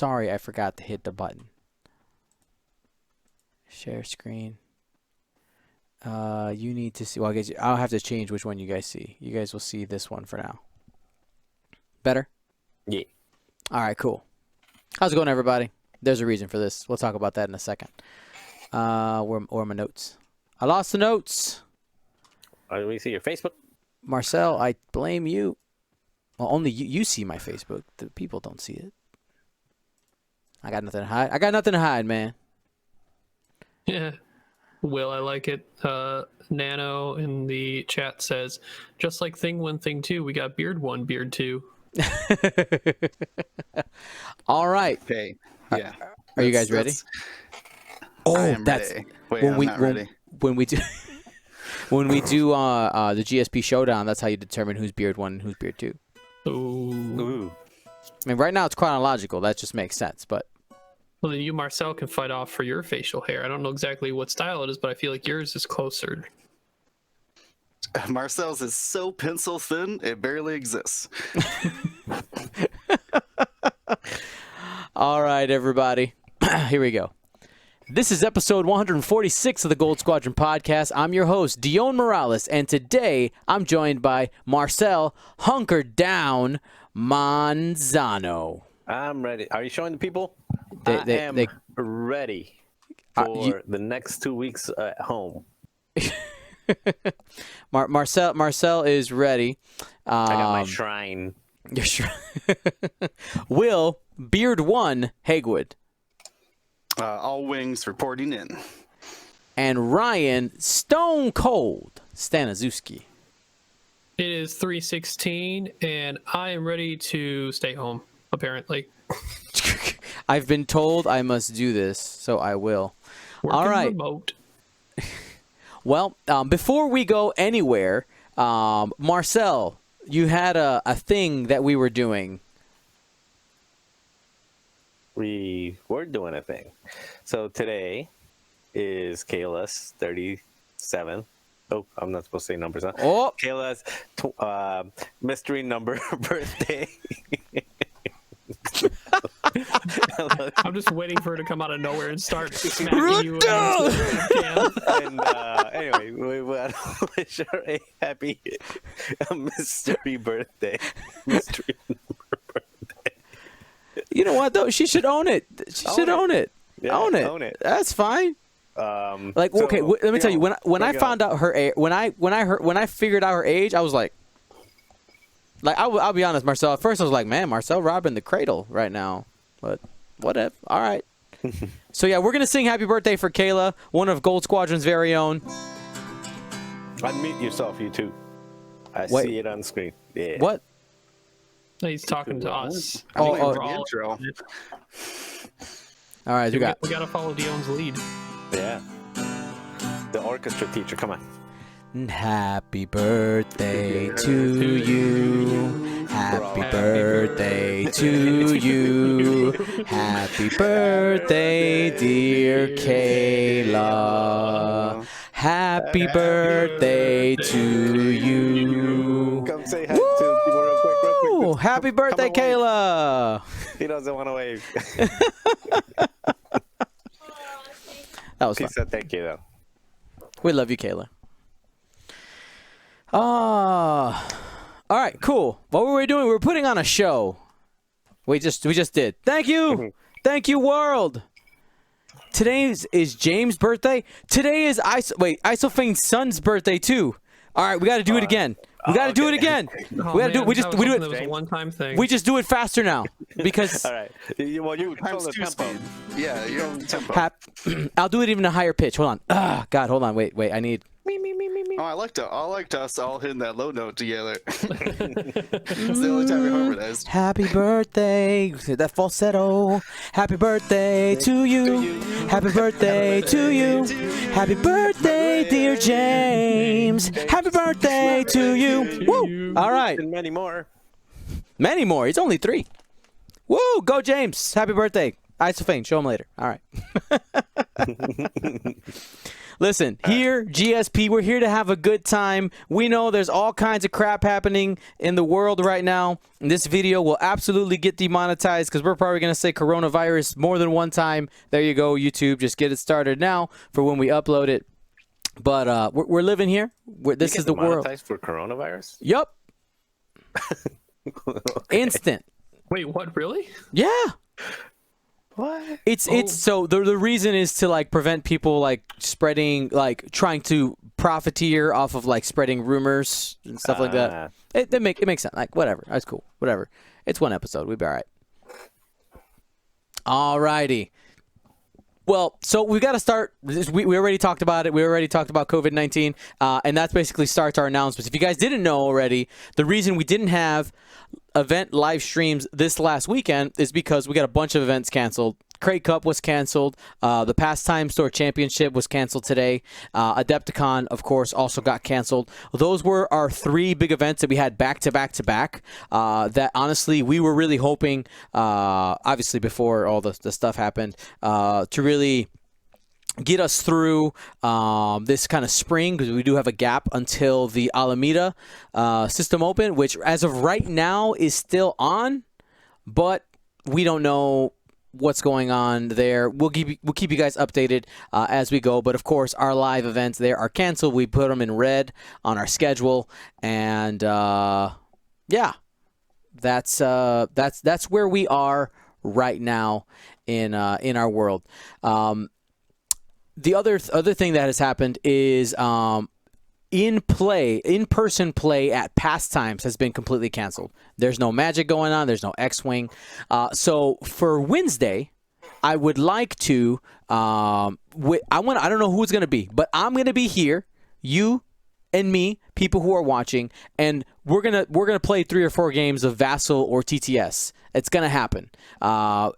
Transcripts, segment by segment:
sorry, I forgot to hit the button. Share screen. You need to see. Well, I guess I'll have to change which one you guys see. You guys will see this one for now. Better? Yeah. All right, cool. How's it going, everybody? There's a reason for this. We'll talk about that in a second. Where are my notes? I lost the notes. Let me see your Facebook. Marcel, I blame you. Well, only you see my Facebook. The people don't see it. I got nothing to hide. I got nothing to hide, man. Yeah. Will, I like it. Nano in the chat says, just like Thing 1, Thing 2, we got Beard 1, Beard 2. All right. Okay. Yeah. Are you guys ready? That's ready. Wait, I'm not ready. When we do when we do the GSP Showdown, that's how you determine who's Beard 1 and who's Beard 2. Ooh. I mean, right now it's chronological. That just makes sense, but Well, then you, Marcel, can fight off for your facial hair. I don't know exactly what style it is, but I feel like yours is closer. Marcel's is so pencil thin, it barely exists. all right, everybody. Here we go. This is episode 146 of the Gold Squadron podcast. I'm your host, Dion Morales, and today I'm joined by Marcel Hunker Down Manzano. I'm ready. Are you showing the people? They I am ready for the next 2 weeks at home. Marcel is ready. I got my shrine. Your shrine. Will, Beard 1, Hagewood. All wings reporting in. And Ryan, Stone Cold Staniszewski. It is 3:16, and I am ready to stay home, apparently. I've been told I must do this, so I will. Working all right. Remote. Well, before we go anywhere, Marcel, you had a thing that we were doing. We were doing a thing. So today is Kayla's 37. Oh, I'm not supposed to say numbers, huh? Oh, Kayla's mystery number birthday. I'm just waiting for her to come out of nowhere and start smacking you. And anyway, we want to wish her a happy mystery birthday. Mystery number birthday. You know what though? She should own it. She should own it. Yeah, own it. That's fine. Like, so, okay, let me tell you. When I found out her age, when I figured out her age, I was like, I'll be honest, Marcel. At first, I was like, man, Marcel robbing the cradle right now. But whatever. All right. So yeah, we're gonna sing "Happy Birthday" for Kayla, one of Gold Squadron's very own. Unmute yourself, you two. I Wait. see it on the screen. Yeah. What? he's talking to us. Intro. All right, We we got. gotta follow Dion's lead. Yeah. The orchestra teacher, come on. Happy birthday to you. Happy birthday to you. Happy birthday, dear Kayla. Happy birthday to you. Come say hi to people real quick. Happy birthday, Kayla. He doesn't want to wave. That was She fun. said thank you, though. We love you, Kayla. All right, cool. What were we doing? We were putting on a show. We just did. Thank you. Thank you, world. Today is James' birthday. Today is Isofane's son's birthday too. All right, we got to do it again. We got to do it again. Oh, we got to do it. We do That was it. a one-time thing. We just do it faster now because All right. Well, you control Times the two tempo. speed. Yeah, you don't tempo. I'll do it even a higher pitch. Hold on. God, hold on. Wait. I need. Oh, I liked us all hitting that low note together. It's the only time we harmonized. Happy birthday, that falsetto. Happy birthday to you. Happy birthday to you. Happy birthday, dear James. Happy birthday to you. Woo! All right. And many more. Many more. He's only 3. Woo! Go, James. Happy birthday. Isofane. Show him later. All right. Listen, here, GSP, we're here to have a good time. We know there's all kinds of crap happening in the world right now. And this video will absolutely get demonetized because we're probably going to say coronavirus more than one time. There you go, YouTube. Just get it started now for when we upload it. But we're living here. This is the world. Demonetized for coronavirus? Yup. Okay. Instant. Wait, what? Really? Yeah. What? It's so the reason is to like prevent people like spreading, like trying to profiteer off of like spreading rumors and stuff like that. It makes sense. Like whatever, that's cool. Whatever. It's one episode. We'll be all right. Alrighty. Well, so we got to start. We already talked about it. We already talked about COVID-19, and that basically starts our announcements. If you guys didn't know already, the reason we didn't have event live streams this last weekend is because we got a bunch of events canceled. Crate Cup was canceled. The Pastime Store Championship was canceled today. Adepticon, of course, also got canceled. Those were our 3 big events that we had back to back to back. That honestly, we were really hoping, obviously before all the stuff happened, to really get us through this kind of spring, because we do have a gap until the Alameda System Open, which as of right now is still on, but we don't know what's going on there. We'll keep you guys updated as we go. But of course, our live events there are canceled. We put them in red on our schedule, and yeah, that's where we are right now in our world. The other thing that has happened is in-person play at Pastimes has been completely canceled. There's no Magic going on. There's no X-Wing. So for Wednesday, I would like to. I don't know who it's gonna be, but I'm gonna be here. You and me, people who are watching, and we're gonna play 3 or 4 games of Vassal or TTS. It's gonna happen.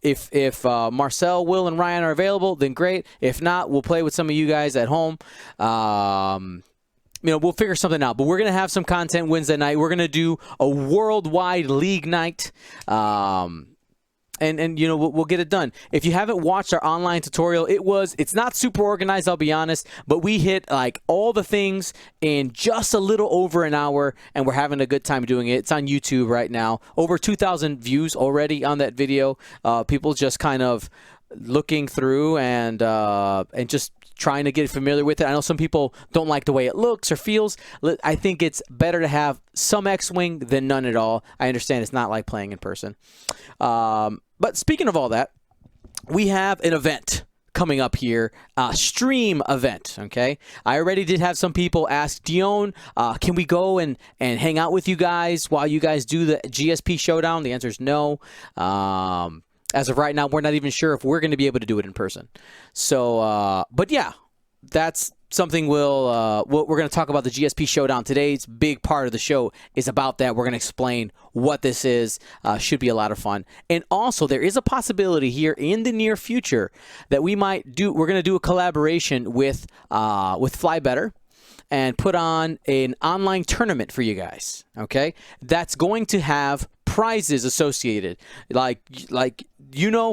If Marcel, Will, and Ryan are available, then great. If not, we'll play with some of you guys at home. We'll figure something out. But we're gonna have some content Wednesday night. We're gonna do a worldwide league night. And we'll get it done. If you haven't watched our online tutorial, it's not super organized, I'll be honest, but we hit like all the things in just a little over an hour, and we're having a good time doing it. It's on YouTube right now. Over 2,000 views already on that video. People just kind of looking through and just trying to get familiar with it. I know some people don't like the way it looks or feels. I think it's better to have some X-Wing than none at all. I understand it's not like playing in person. But speaking of all that, we have an event coming up here, a stream event, okay? I already did have some people ask, Dion, can we go and hang out with you guys while you guys do the GSP Showdown? The answer is no. As of right now, we're not even sure if we're going to be able to do it in person. So, but yeah, that's something we're going to talk about the GSP Showdown. Today's big part of the show is about that. We're going to explain what this is. Should be a lot of fun. And also, there is a possibility here in the near future that we're going to do a collaboration with Fly Better and put on an online tournament for you guys, okay? That's going to have prizes associated. Like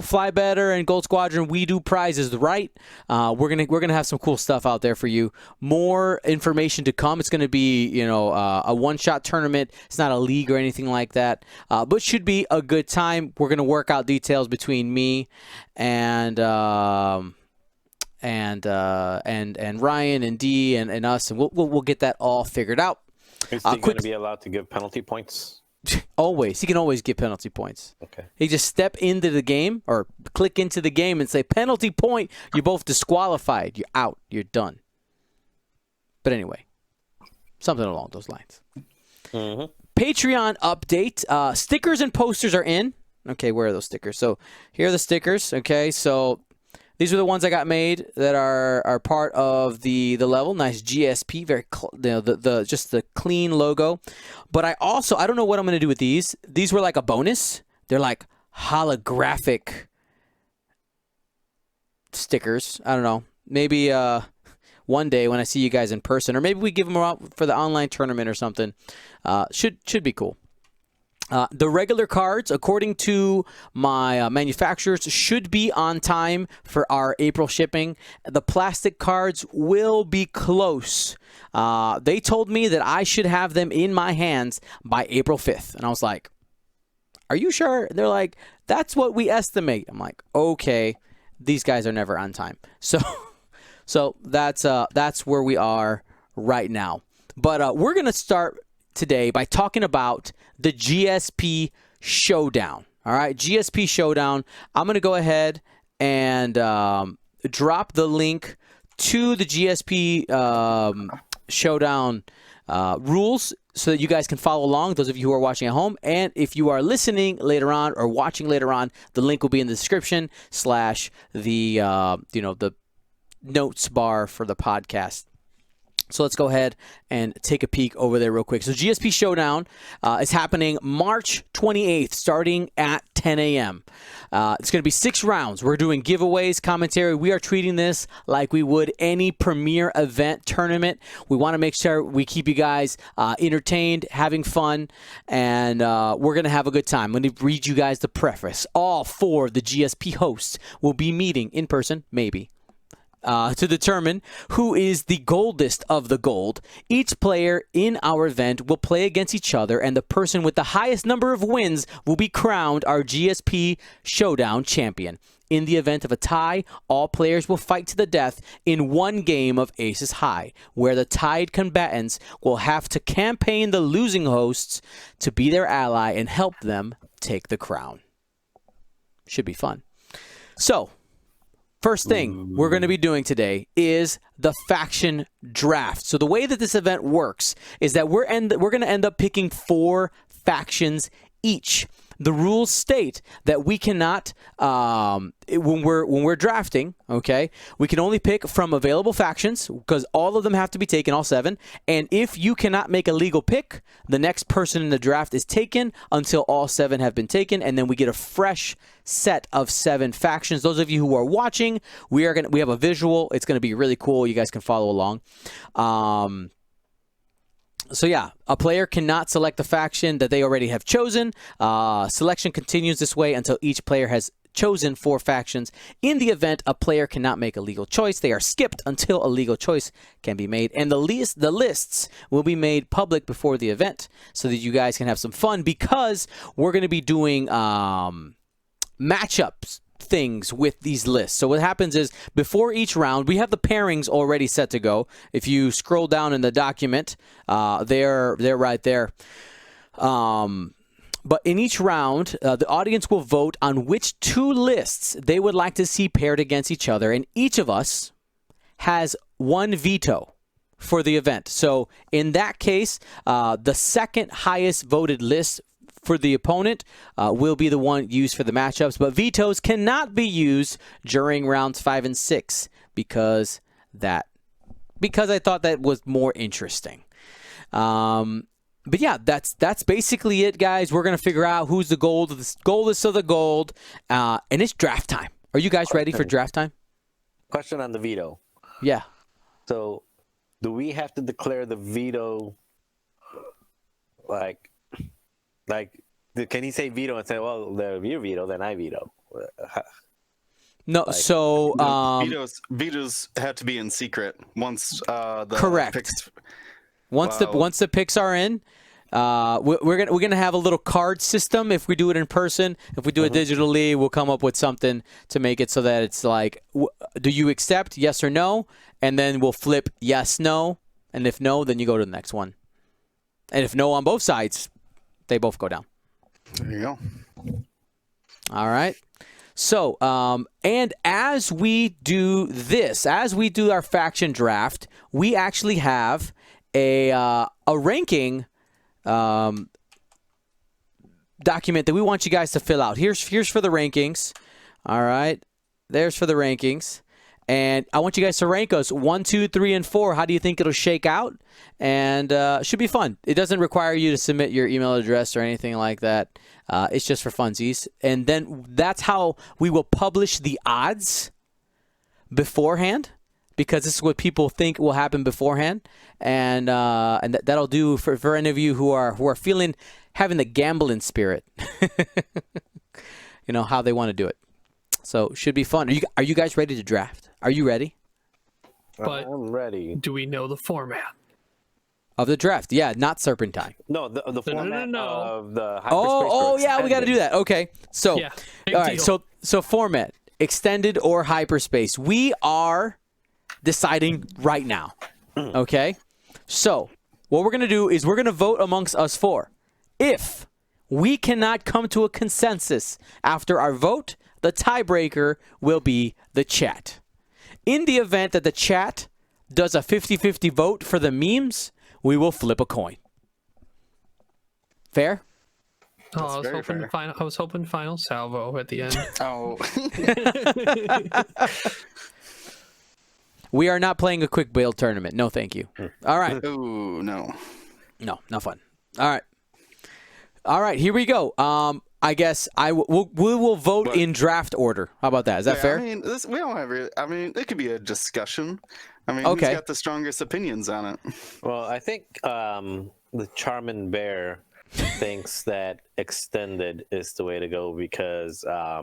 Fly Better and Gold Squadron, we do prizes, right? We're gonna have some cool stuff out there for you. More information to come. It's gonna be a one-shot tournament. It's not a league or anything like that, but should be a good time. We're gonna work out details between me and Ryan and Dee and us, and we'll get that all figured out. Is he going to be allowed to give penalty points? Always. He can always give penalty points. Okay. He just step into the game or click into the game and say, penalty point, you're both disqualified. You're out. You're done. But anyway, something along those lines. Mm-hmm. Patreon update. Stickers and posters are in. Okay, where are those stickers? So here are the stickers. Okay, so these are the ones I got made that are part of the level. Nice GSP, very just the clean logo. But I don't know what I'm going to do with these. These were like a bonus. They're like holographic stickers. I don't know. Maybe one day when I see you guys in person, or maybe we give them out for the online tournament or something. Should be cool. The regular cards, according to my manufacturers, should be on time for our April shipping. The plastic cards will be close. They told me that I should have them in my hands by April 5th. And I was like, are you sure? They're like, that's what we estimate. I'm like, okay, these guys are never on time. So that's where we are right now. But we're going to start today by talking about the GSP Showdown. All right, GSP Showdown. I'm going to go ahead and drop the link to the GSP Showdown rules so that you guys can follow along, those of you who are watching at home. And if you are listening later on or watching later on, the link will be in the description / the the notes bar for the podcast. So let's go ahead and take a peek over there real quick. So GSP Showdown is happening March 28th, starting at 10 a.m. It's going to be 6 rounds. We're doing giveaways, commentary. We are treating this like we would any premier event tournament. We want to make sure we keep you guys entertained, having fun, and we're going to have a good time. I'm going to read you guys the preface. All 4 of the GSP hosts will be meeting in person, maybe, to determine who is the goldest of the gold. Each player in our event will play against each other, and the person with the highest number of wins will be crowned our GSP Showdown champion. In the event of a tie, all players will fight to the death in one game of Aces High, where the tied combatants will have to campaign the losing hosts to be their ally and help them take the crown. Should be fun. So, first thing we're going to be doing today is the faction draft. So the way that this event works is that we're going to end up picking 4 factions each. The rules state that we cannot, when we're drafting, okay, we can only pick from available factions because all of them have to be taken, all 7. And if you cannot make a legal pick, the next person in the draft is taken until all 7 have been taken, and then we get a fresh set of 7 factions. Those of you who are watching, we have a visual. It's going to be really cool. You guys can follow along. So yeah, a player cannot select the faction that they already have chosen. Selection continues this way until each player has chosen 4 factions. In the event a player cannot make a legal choice, they are skipped until a legal choice can be made. And the lists will be made public before the event so that you guys can have some fun, because we're going to be doing matchups things with these lists. So what happens is, before each round, we have the pairings already set to go. If you scroll down in the document, they're right there. But in each round, the audience will vote on which 2 lists they would like to see paired against each other, and each of us has 1 veto for the event. So in that case, the second highest voted list for the opponent will be the one used for the matchups, but vetoes cannot be used during rounds 5 and 6 because I thought that was more interesting. But yeah, that's basically it, guys. We're gonna figure out who's the goldest of the gold, and it's draft time. Are you guys ready for draft time? Question on the veto. Yeah. So, do we have to declare the veto? Like, can he say veto and say, "Well, you veto, then I veto"? No. So vetoes have to be in secret once the correct. picks. Once the picks are in, we're gonna have a little card system. If we do it in person, if we do it digitally, we'll come up with something to make it so that it's like, do you accept, yes or no, and then we'll flip yes, no, and if no, then you go to the next one, and if no on both sides, they both go down. There you go. All right. So, and as we do this, as we do our faction draft, we actually have a ranking document that we want you guys to fill out. Here's for the rankings. All right. There's for the rankings. And I want you guys to rank us 1, 2, 3, and 4. How do you think it'll shake out? And it should be fun. It doesn't require you to submit your email address or anything like that. It's just for funsies. And then that's how we will publish the odds beforehand. because this is what people think will happen beforehand, and that'll do for any of you who are feeling having the gambling spirit. You know how they want to do it. So should be fun. Are you guys ready to draft? Are you ready? But I'm ready. do we know the format? Of the draft? Yeah, not Serpentine. No, the format no. of the hyperspace. Oh yeah, we got to do that. Okay, so Yeah, big all right, deal. so format, extended or hyperspace. We are deciding right now. Okay, so what we're gonna do is we're gonna vote amongst us four. If we cannot come to a consensus after our vote, the tiebreaker will be the chat. In the event that the chat does a 50-50 vote for the memes, we will flip a coin. Fair? Oh, I was very hoping fair. final salvo at the end. Oh, We are not playing a quick build tournament. No, thank you. All right. ooh, no. No, not fun. All right, here we go. I guess we will vote But- in draft order. How about that? Is that fair? I mean, we don't have. I mean, it could be a discussion. I mean, Okay. who's got the strongest opinions on it? Well, I think the Charmin Bear thinks that extended is the way to go because I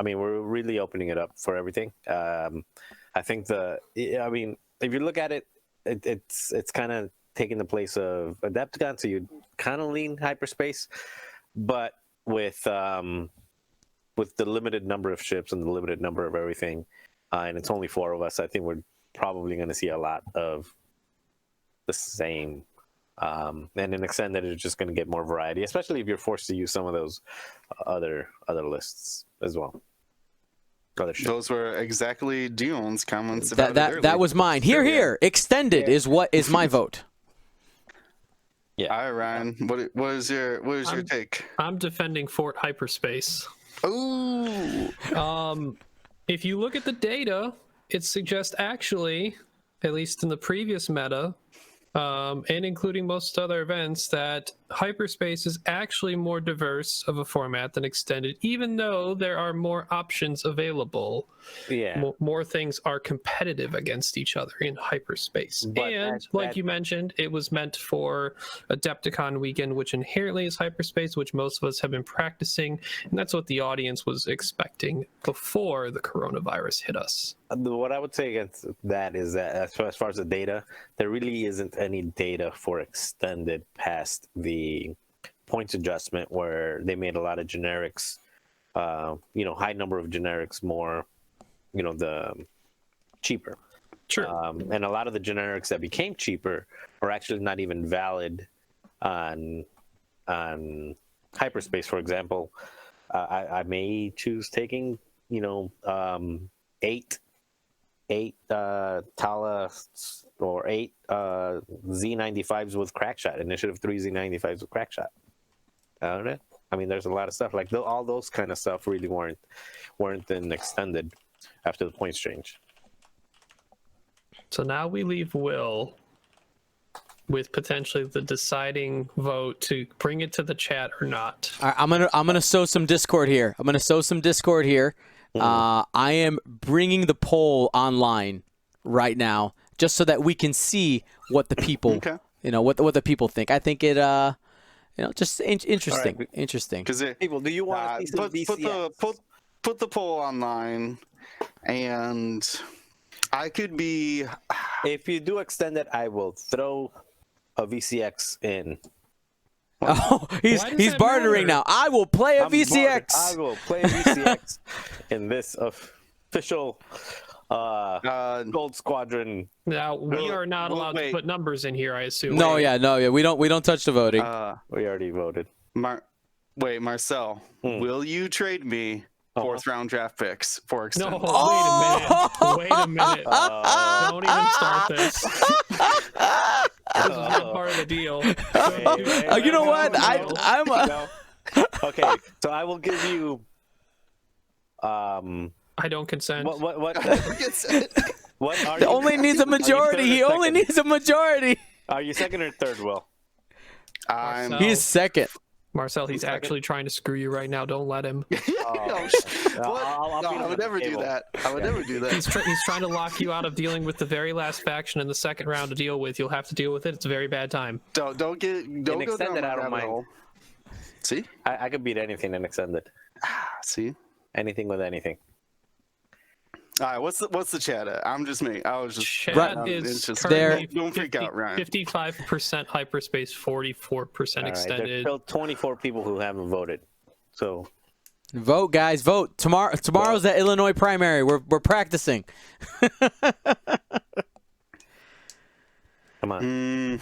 mean we're really opening it up for everything. I think I mean if you look at it, it's kind of taking the place of Adepticon, so you kind of lean hyperspace, but with the limited number of ships and the limited number of everything, and it's only 4 of us, I think we're probably going to see a lot of the same. And in extended, it's just going to get more variety, especially if you're forced to use some of those other lists as well. Other ships. Those were exactly Dion's comments about That was mine. Here. Extended is what is my vote. All right, Ryan. What is your take? I'm defending Fort Hyperspace. Ooh, If you look at the data, it suggests actually, at least in the previous meta, and including most other events, that hyperspace is actually more diverse of a format than extended, even though there are more options available. Yeah. More things are competitive against each other in hyperspace. But and that- like that- you mentioned, it was meant for Adepticon weekend, which inherently is hyperspace, which most of us have been practicing, and that's what the audience was expecting before the coronavirus hit us. What I would say against that is that as far as the data, there really isn't any data for extended past the points adjustment where they made a lot of generics, high number of generics more, the cheaper. Sure. And a lot of the generics that became cheaper are actually not even valid on hyperspace. For example, I may choose taking, 8 Tala or 8 Z95s with crackshot, Initiative 3 Z95s with crackshot. I don't know. I mean, there's a lot of stuff like all those kind of stuff really weren't then extended after the points change. So now we leave Will with potentially the deciding vote to bring it to the chat or not. All right, I'm gonna sow some discord here. I am bringing the poll online right now, just so that we can see what the people, Okay. what the people think. I think it, just interesting. All right. Interesting. because People, do you want to see some VCS? put the poll online, and I could be. If you do extend it, I will throw a VCX in. Oh, Why he's does that bartering matter? now. I will play a I'm bored. VCX. I will play a VCX in this official Gold Squadron. Now we are not well, allowed wait. to put numbers in here, I assume. No, yeah. We don't touch the voting. We already voted. Marcel, will you trade me 4th round draft picks for No, extended? wait a minute. Don't even start this. This is not part of the deal. You know what? I'm. No. Okay, so I will give you. I don't consent. What are He you? only needs a majority. He only needs a majority. Are you second or third, Will? I'm No. He's second. Marcel, he's second? actually trying to screw you right now. Don't let him. Oh, what? I'll No, beat him I would at the never do table. that. I would never do that. He's trying to lock you out of dealing with the very last faction in the second round to deal with. You'll have to deal with it. It's a very bad time. Don't go down extended, that I don't rabbit mind. hole. See? I could beat anything in extended. See? Anything with anything. All right, what's the chat at? I'm just me. I was just Chat it's is just currently don't freak out, Ryan. 55% hyperspace, 44% All right, there's extended. still 24 people who haven't voted. So Vote, guys, vote. Tomorrow's that Illinois primary. We're practicing. come on.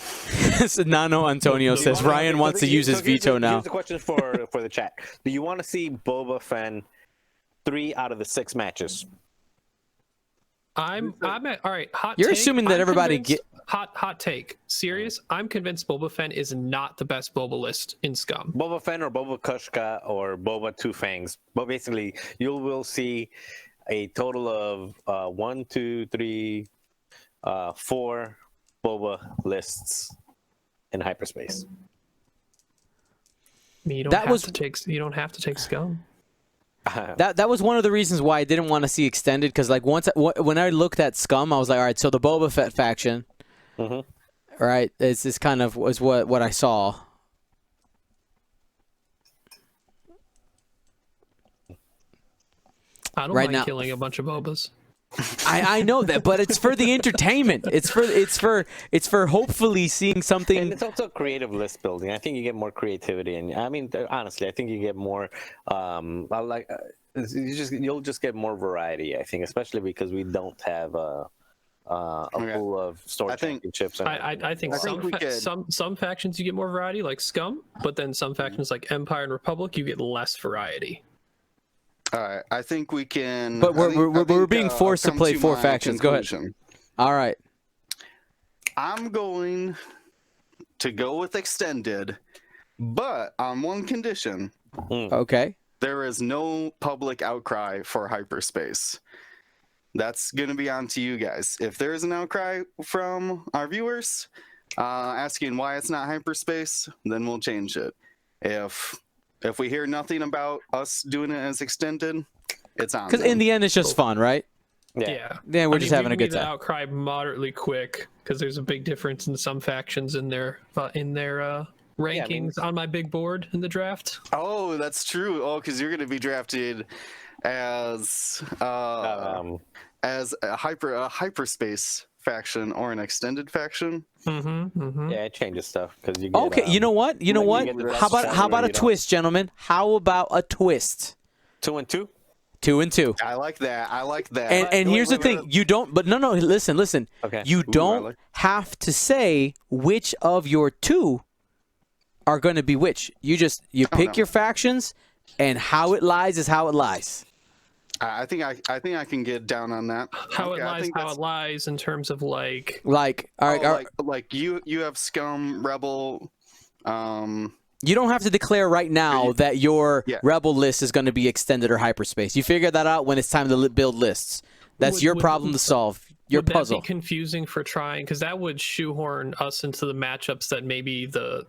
Nano Antonio says Ryan wants to use his veto now. Here's the question for the chat. Do you want to see Boba Fett 3 out of the 6 matches? I'm at all right. Hot. You're take, assuming that I'm everybody convinced- hot take. Serious. I'm convinced Boba Fett is not the best Boba list in Scum. Boba Fett or Boba Kushka or Boba Two Fangs. But basically, you will see a total of 1, 2, 3, 4 Boba lists in hyperspace. I mean, you don't have to take Scum. That was one of the reasons why I didn't want to see extended, because like when I looked at Scum, I was like, all right, so the Boba Fett faction, right? It's this kind of was what I saw. I don't Right mind now- killing a bunch of Bobas. I know that, but it's for the entertainment. It's for hopefully seeing And something. it's also creative list building. I think you get more creativity, and I mean, honestly, I think you get more. You'll just get more variety. I think, especially because we don't have a pool of store I think- championships. I think we could- some factions you get more variety, like Scum, but then some factions like Empire and Republic you get less variety. All right, I think we can. But we're being I've forced to come play 4 my factions. Go ahead. conclusion. All right. I'm going to go with extended, but on one condition: Okay. there is no public outcry for hyperspace. That's going to be on to you guys. If there is an outcry from our viewers asking why it's not hyperspace, then we'll change it. If we hear nothing about us doing it as extended, it's on. Because in the end, it's just fun, right? Yeah, Yeah, we're just having a we good need the time. outcry moderately quick because there's a big difference in some factions in their rankings on my big board in the draft. Oh, that's true. Oh, because you're going to be drafted as a hyperspace faction or an extended faction. Yeah, it changes stuff because you get. Okay, you know what? You know what? get the How about best how about a you know. twist, gentlemen? How about a twist? 2 and 2. 2 and 2. I like that. I like that. And Wait, here's the wait, thing: wait. you don't. But no. Listen. Okay. You I don't like- have to say which of your 2 are going to be which. You pick no. your factions, and how it lies is how it lies. I think I can get down on that. How Okay, it I lies, think how that's- it lies in terms of like Like, all right, Oh, all right, like you have Scum, Rebel. you don't have to declare right now that your Yeah. rebel list is going to be extended or hyperspace. You figure that out when it's time to build lists. That's your problem to solve. Your would puzzle. that be confusing for trying? Because that would shoehorn us into the matchups that maybe the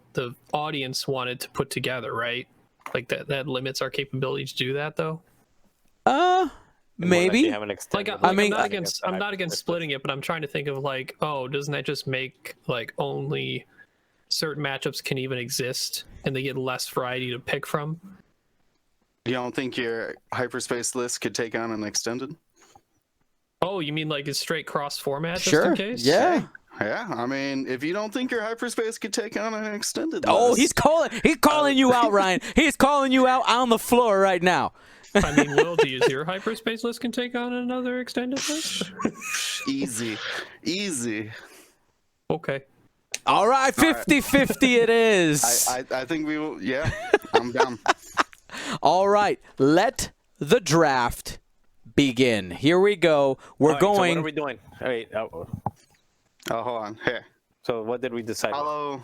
audience wanted to put together, right? Like that limits our capability to do that, though. Maybe. Like, I'm not against splitting it, but I'm trying to think of like, oh, doesn't that just make like only certain matchups can even exist and they get less variety to pick from? You don't think your hyperspace list could take on an extended? Oh, you mean like a straight cross format just Sure. in case? Yeah. Yeah, I mean, if you don't think your hyperspace could take on an extended Oh, list, he's calling you out, Ryan. He's calling you out on the floor right now. I mean, Will, do you see your hyperspace list can take on another extended list? easy. Okay. All right, 50-50 it is. I think we will. Yeah, I'm down. All right, let the draft begin. Here we go. We're So going. what are we doing? All right. Oh, hold on. Here. So what did we decide? Hello.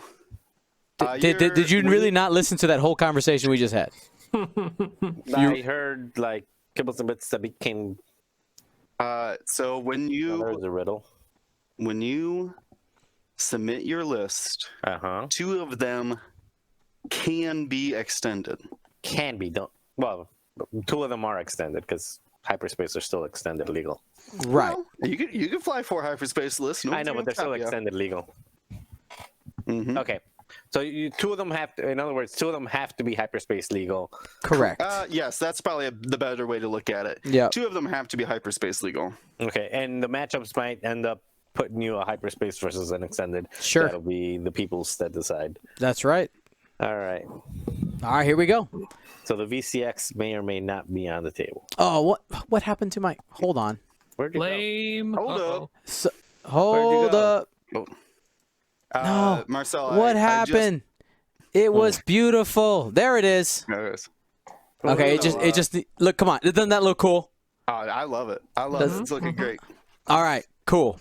Did you really not listen to that whole conversation we just had? I heard like kibbles and bits that became. So when There's a riddle. you submit your list, Uh huh. 2 of them can be extended. Can be. Don't. Well, 2 of them are extended because hyperspace are still extended legal. Right. Well, you could fly 4 hyperspace lists. I know, but they're still extended legal. Mm-hmm. Okay. So 2 of them have to. In other words, 2 of them have to be hyperspace legal. Correct. Yes, that's probably the better way to look at it. Yeah. 2 of them have to be hyperspace legal. Okay, and the matchups might end up putting you a hyperspace versus an extended. Sure. That'll be the peoples that decide. That's right. All right. All right, here we go. So the VCX may or may not be on the table. Oh, what happened to my? Hold on. Where'd you go? Lame. Hold Uh-oh. up. So, hold go? up. No, Marcel. What happened? It was beautiful. There it is. There it is. Okay, it just look. Come on, doesn't that look cool? Oh, I love it. I love it. It's looking great. All right, cool.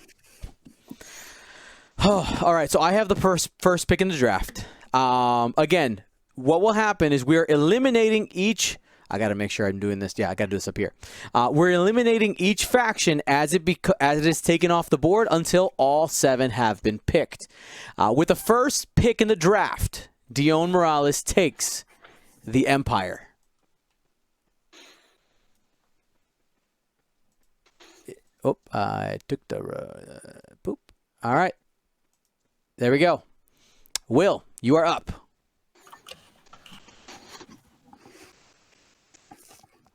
Oh, all right, so I have the first pick in the draft. Again, what will happen is we're eliminating each. I got to make sure I'm doing this. Yeah, I got to do this up here. We're eliminating each faction as it is taken off the board until all 7 have been picked. With the first pick in the draft, Dion Morales takes the Empire. Oh, I took the boop. All right. There we go. Will, you are up.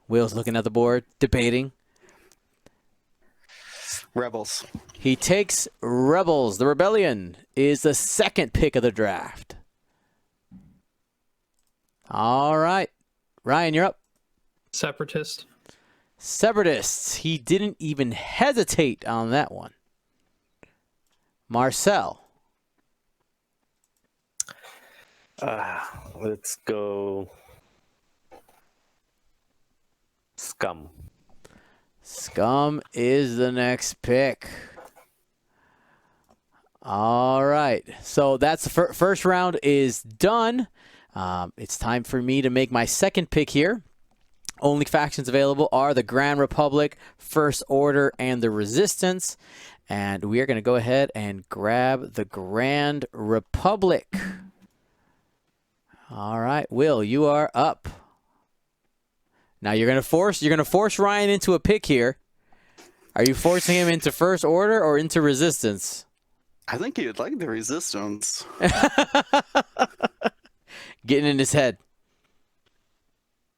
Will's looking at the board, debating. Rebels. He takes Rebels. The Rebellion is the second pick of the draft. All right. Ryan, you're up. Separatist. Separatists. He didn't even hesitate on that one. Marcel. Let's go. Scum. Scum is the next pick. All right. So that's the first round is done. It's time for me to make my second pick here. Only factions available are the Grand Republic, First Order, and the Resistance. And we are going to go ahead and grab the Grand Republic. All right, Will, you are up. Now you're gonna force Ryan into a pick here. Are you forcing him into First Order or into Resistance? I think he'd like the Resistance. Getting in his head.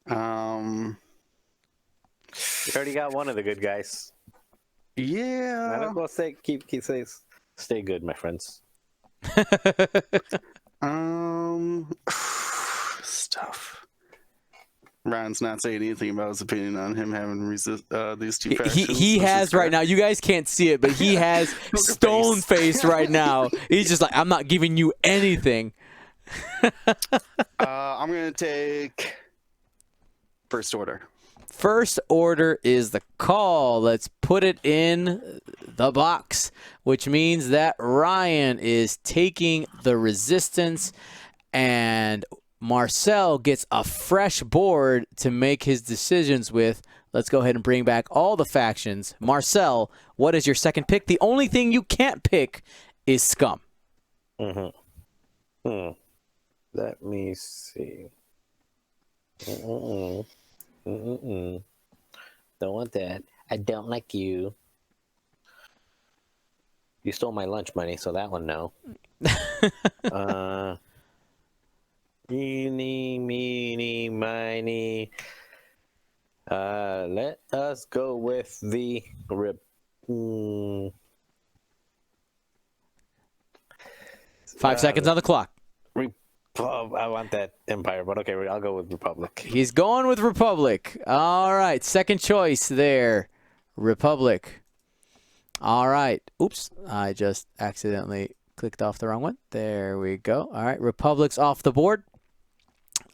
You already got one of the good guys. Yeah. Might as well stay good, my friends. Stuff. Ryan's not saying anything about his opinion on him having these 2 factions. He has right now. You guys can't see it, but he has stone face right now. He's just like, I'm not giving you anything. I'm gonna take First Order. First Order is the call. Let's put it in the box, which means that Ryan is taking the Resistance, and Marcel gets a fresh board to make his decisions with. Let's go ahead and bring back all the factions. Marcel, what is your second pick? The only thing you can't pick is Scum. Let me see. Don't want that. I don't like you. You stole my lunch money, so that one no. Eeny, meeny, miny. Let us go with the 5 seconds on the clock. I want that Empire, but okay, I'll go with Republic. He's going with Republic. All right, second choice there, Republic. All right. Oops, I just accidentally clicked off the wrong one. There we go. All right, Republic's off the board.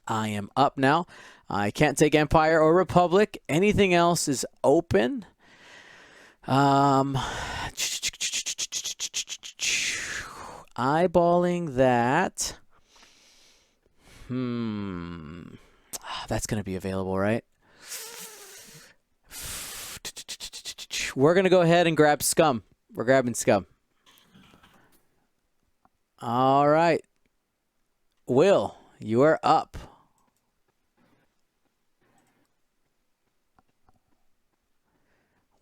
I am up now. I can't take Empire or Republic. Anything else is open. Eyeballing that. That's going to be available, right? We're going to go ahead and grab Scum. We're grabbing Scum. All right. Will, you are up.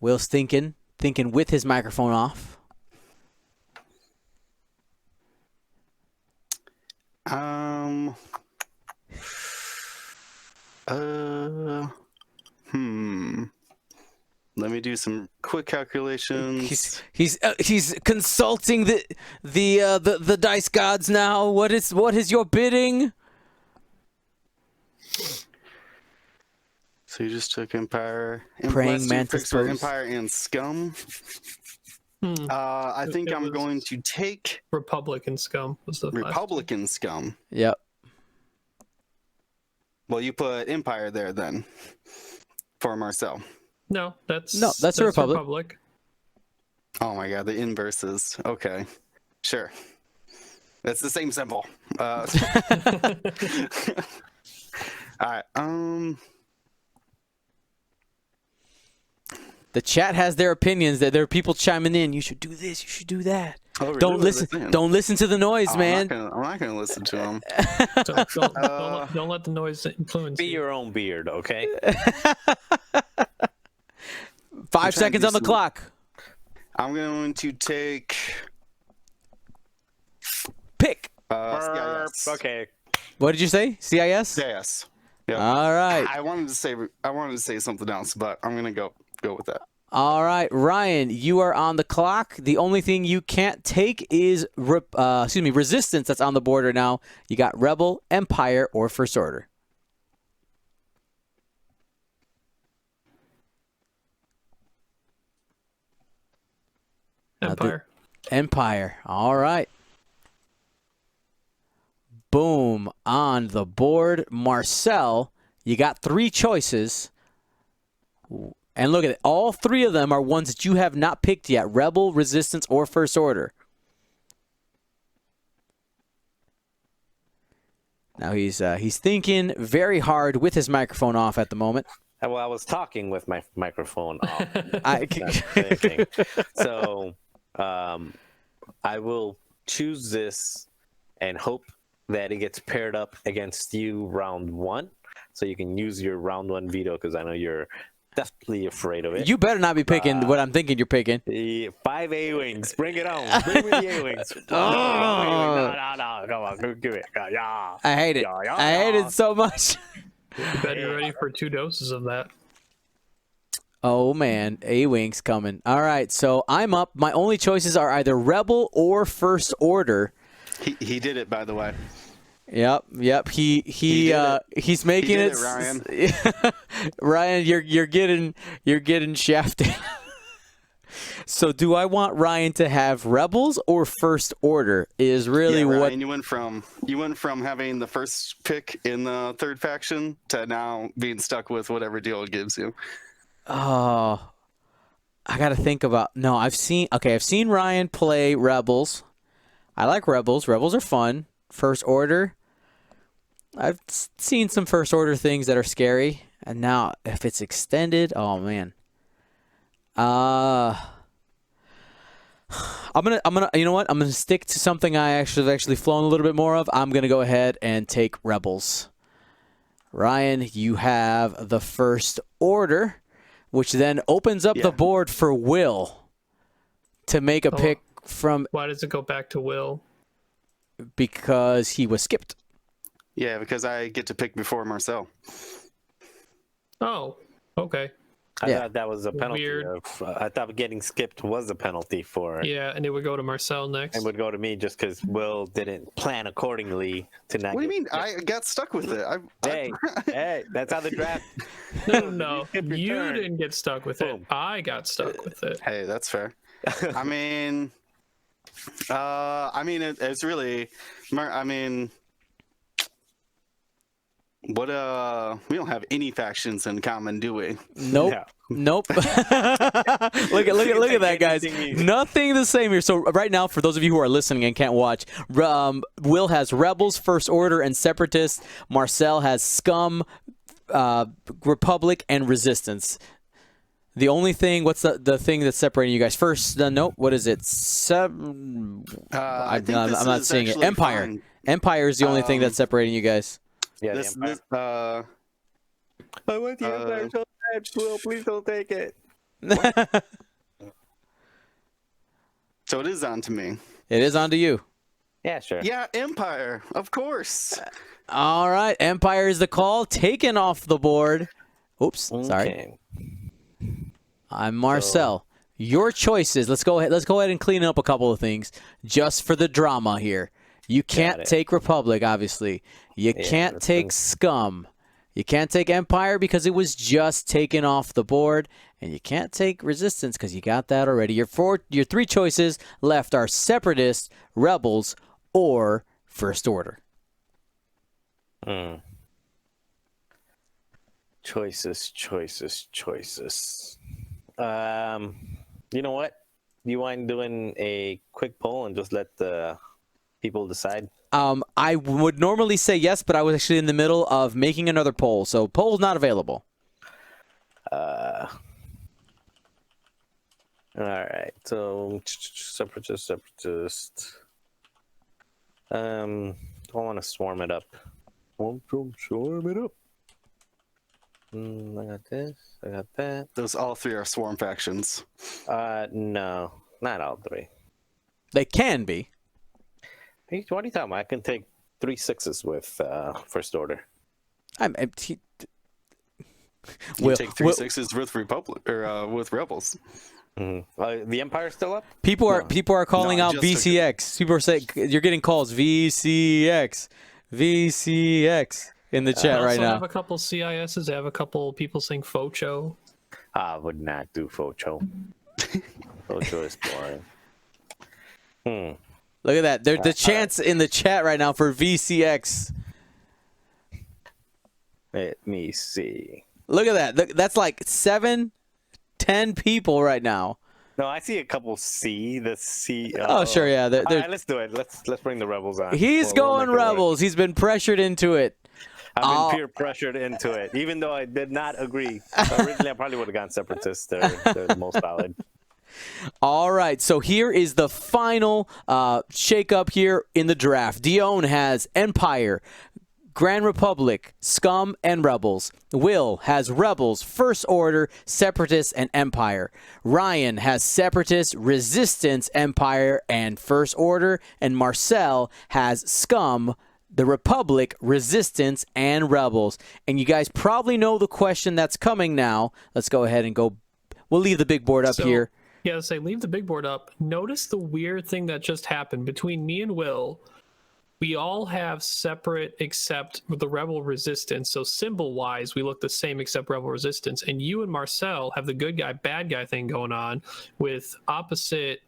Will's thinking with his microphone off. Let me do some quick calculations. He's consulting the dice gods now. What is your bidding? So you just took Empire. Praying last two mantis picks were pose. Empire and Scum. I think It I'm was going to take Republican Scum was the last Republican Scum. Yep. Well, you put Empire there then for Marcel. No, that's a Republic. Oh my god, the inverses. Okay, sure. That's the same symbol. All right. The chat has their opinions. That there are people chiming in. You should do this. You should do that. Oh, really? Don't listen. Don't listen to the noise, man. I'm not gonna listen to him. Don't let the noise influence Be you. your own beard, okay? 5 seconds on the clock. I'm going to take. Pick. CIS. Okay. What did you say? CIS. CIS. Yeah. All right. I wanted to say something else, but I'm gonna go with that. All right, Ryan, you are on the clock. The only thing you can't take is resistance that's on the board right now. You got Rebel, Empire, or First Order. Empire. Empire. All right. Boom. On the board. Marcel, you got 3 choices. And look at it. All 3 of them are ones that you have not picked yet. Rebel, Resistance, or First Order. Now he's thinking very hard with his microphone off at the moment. Well, I was talking with my microphone off. I That's the thing. So I will choose this and hope that it gets paired up against you round 1. So you can use your round 1 veto because I know you're definitely afraid of it. You better not be picking what I'm thinking you're picking. The 5 A-Wings. Bring it on. Bring me the A-Wings. No. Come on. Give it. Yeah. I hate it. Yeah. I hate it so much. You better be ready for 2 doses of that. Oh, man. A-Wing's coming. All right, so I'm up. My only choices are either Rebel or First Order. He did it, by the way. Yep. He's making it. Ryan. Ryan, you're getting shafted. So do I want Ryan to have Rebels or First Order? Is really Ryan, what you went from having the first pick in the third faction to now being stuck with whatever deal it gives you. Oh, I got to think about. No, I've seen Ryan play Rebels. I like Rebels. Rebels are fun. First Order. I've seen some First Order things that are scary, and now if it's extended, oh man. I'm gonna. You know what? I'm gonna stick to something I actually flown a little bit more of. I'm gonna go ahead and take Rebels. Ryan, you have the First Order, which then opens up the board for Will to make a pick from. Why does it go back to Will? Because he was skipped. Yeah, because I get to pick before Marcel. Oh, okay. I thought that was a penalty. Weird. I thought getting skipped was a penalty for it. Yeah, and it would go to Marcel next. And would go to me just because Will didn't plan accordingly to not. What do you mean? I got stuck with it. Hey, that's how the draft. No. skip your You turn. didn't get stuck with Boom. it. I got stuck with it. Hey, that's fair. I mean, it's really. What we don't have any factions in common, do we? Nope. No. Nope. look at that, guys. Nothing the same here. So right now, for those of you who are listening and can't watch, Will has Rebels, First Order, and Separatists. Marcel has Scum, Republic, and Resistance. The only thing, what's the thing that's separating you guys? First, nope. What is it? I think I'm this not is seeing it. actually Empire. fine. Empire is the only thing that's separating you guys. Yeah, This, the Empire. I want the Empire so bad. Will, please don't take it. So it is on to me. It is on to you. Yeah, sure. Yeah, Empire, of course. All right, Empire is the call. Taken off the board. Oops, sorry. Okay. I'm Marcel. Your choices. Let's go ahead and clean up a couple of things just for the drama here. You can't take Republic, obviously. You can't take Scum. You can't take Empire because it was just taken off the board. And you can't take Resistance because you got that already. Your three choices left are Separatists, Rebels, or First Order. Choices. You know what? Do you mind doing a quick poll and just let the people decide? I would normally say yes, but I was actually in the middle of making another poll, so poll's not available. All right. So separatist. I want to swarm it up. Swarm it up. I got this. I got that. Those all three are swarm factions. No, not all three. They can be. Hey, what are you talking about? I can take 3 6s with First Order. You take 3 6s with Republic or with Rebels. The Empire's still up? People are calling out VCX. People are saying you're getting calls VCX in the chat right I now. have a couple CISs. I have a couple people saying Focho. I would not do Focho. Focho is boring. Look at that. There's the chance in the chat right now for VCX. Let me see. Look at that. That's like 7, 10 people right now. No, I see a couple C. The C. Oh, sure, yeah. All right, let's do it. Let's bring the Rebels on. He's going Rebels. He's been pressured into it. I've been peer pressured into it, even though I did not agree. Originally, I probably would have gone Separatists. They're the most valid. All right, so here is the final shakeup here in the draft. Dion has Empire, Grand Republic, Scum, and Rebels. Will has Rebels, First Order, Separatists, and Empire. Ryan has Separatists, Resistance, Empire, and First Order. And Marcel has Scum, the Republic, Resistance, and Rebels. And you guys probably know the question that's coming now. Let's go ahead and go. We'll leave the big board up here. Yeah, say leave the big board up. Notice the weird thing that just happened between me and Will. We all have separate except the Rebel Resistance. So symbol-wise, we look the same except Rebel Resistance. And you and Marcel have the good guy, bad guy thing going on with opposite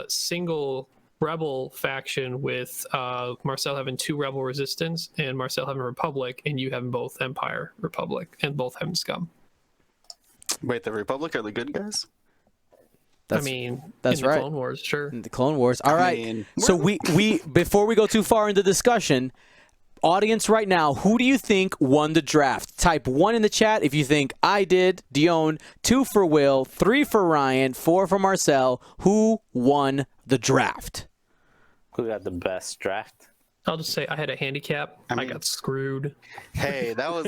single Rebel faction with Marcel having 2 Rebel Resistance and Marcel having Republic, and you having both Empire, Republic, and both having Scum. Wait, the Republic are the good guys? That's in right. the Clone Wars, sure. The Clone Wars. All right. So we before we go too far into discussion, audience right now, who do you think won the draft? Type 1 in the chat if you think I did, Dion, 2 for Will, 3 for Ryan, 4 for Marcel. Who won the draft? Who got the best draft? I'll just say I had a handicap. I got screwed. Hey, that was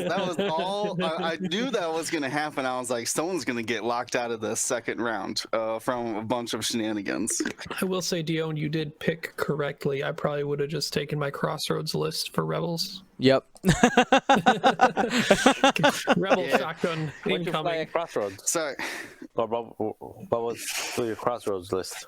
all. I knew that was going to happen. I was like, someone's going to get locked out of the second round from a bunch of shenanigans. I will say, Dion, you did pick correctly. I probably would have just taken my Crossroads list for Rebels. Yep. Rebel shotgun What'd you fly incoming. at Crossroads? Sorry. Or what was your Crossroads list?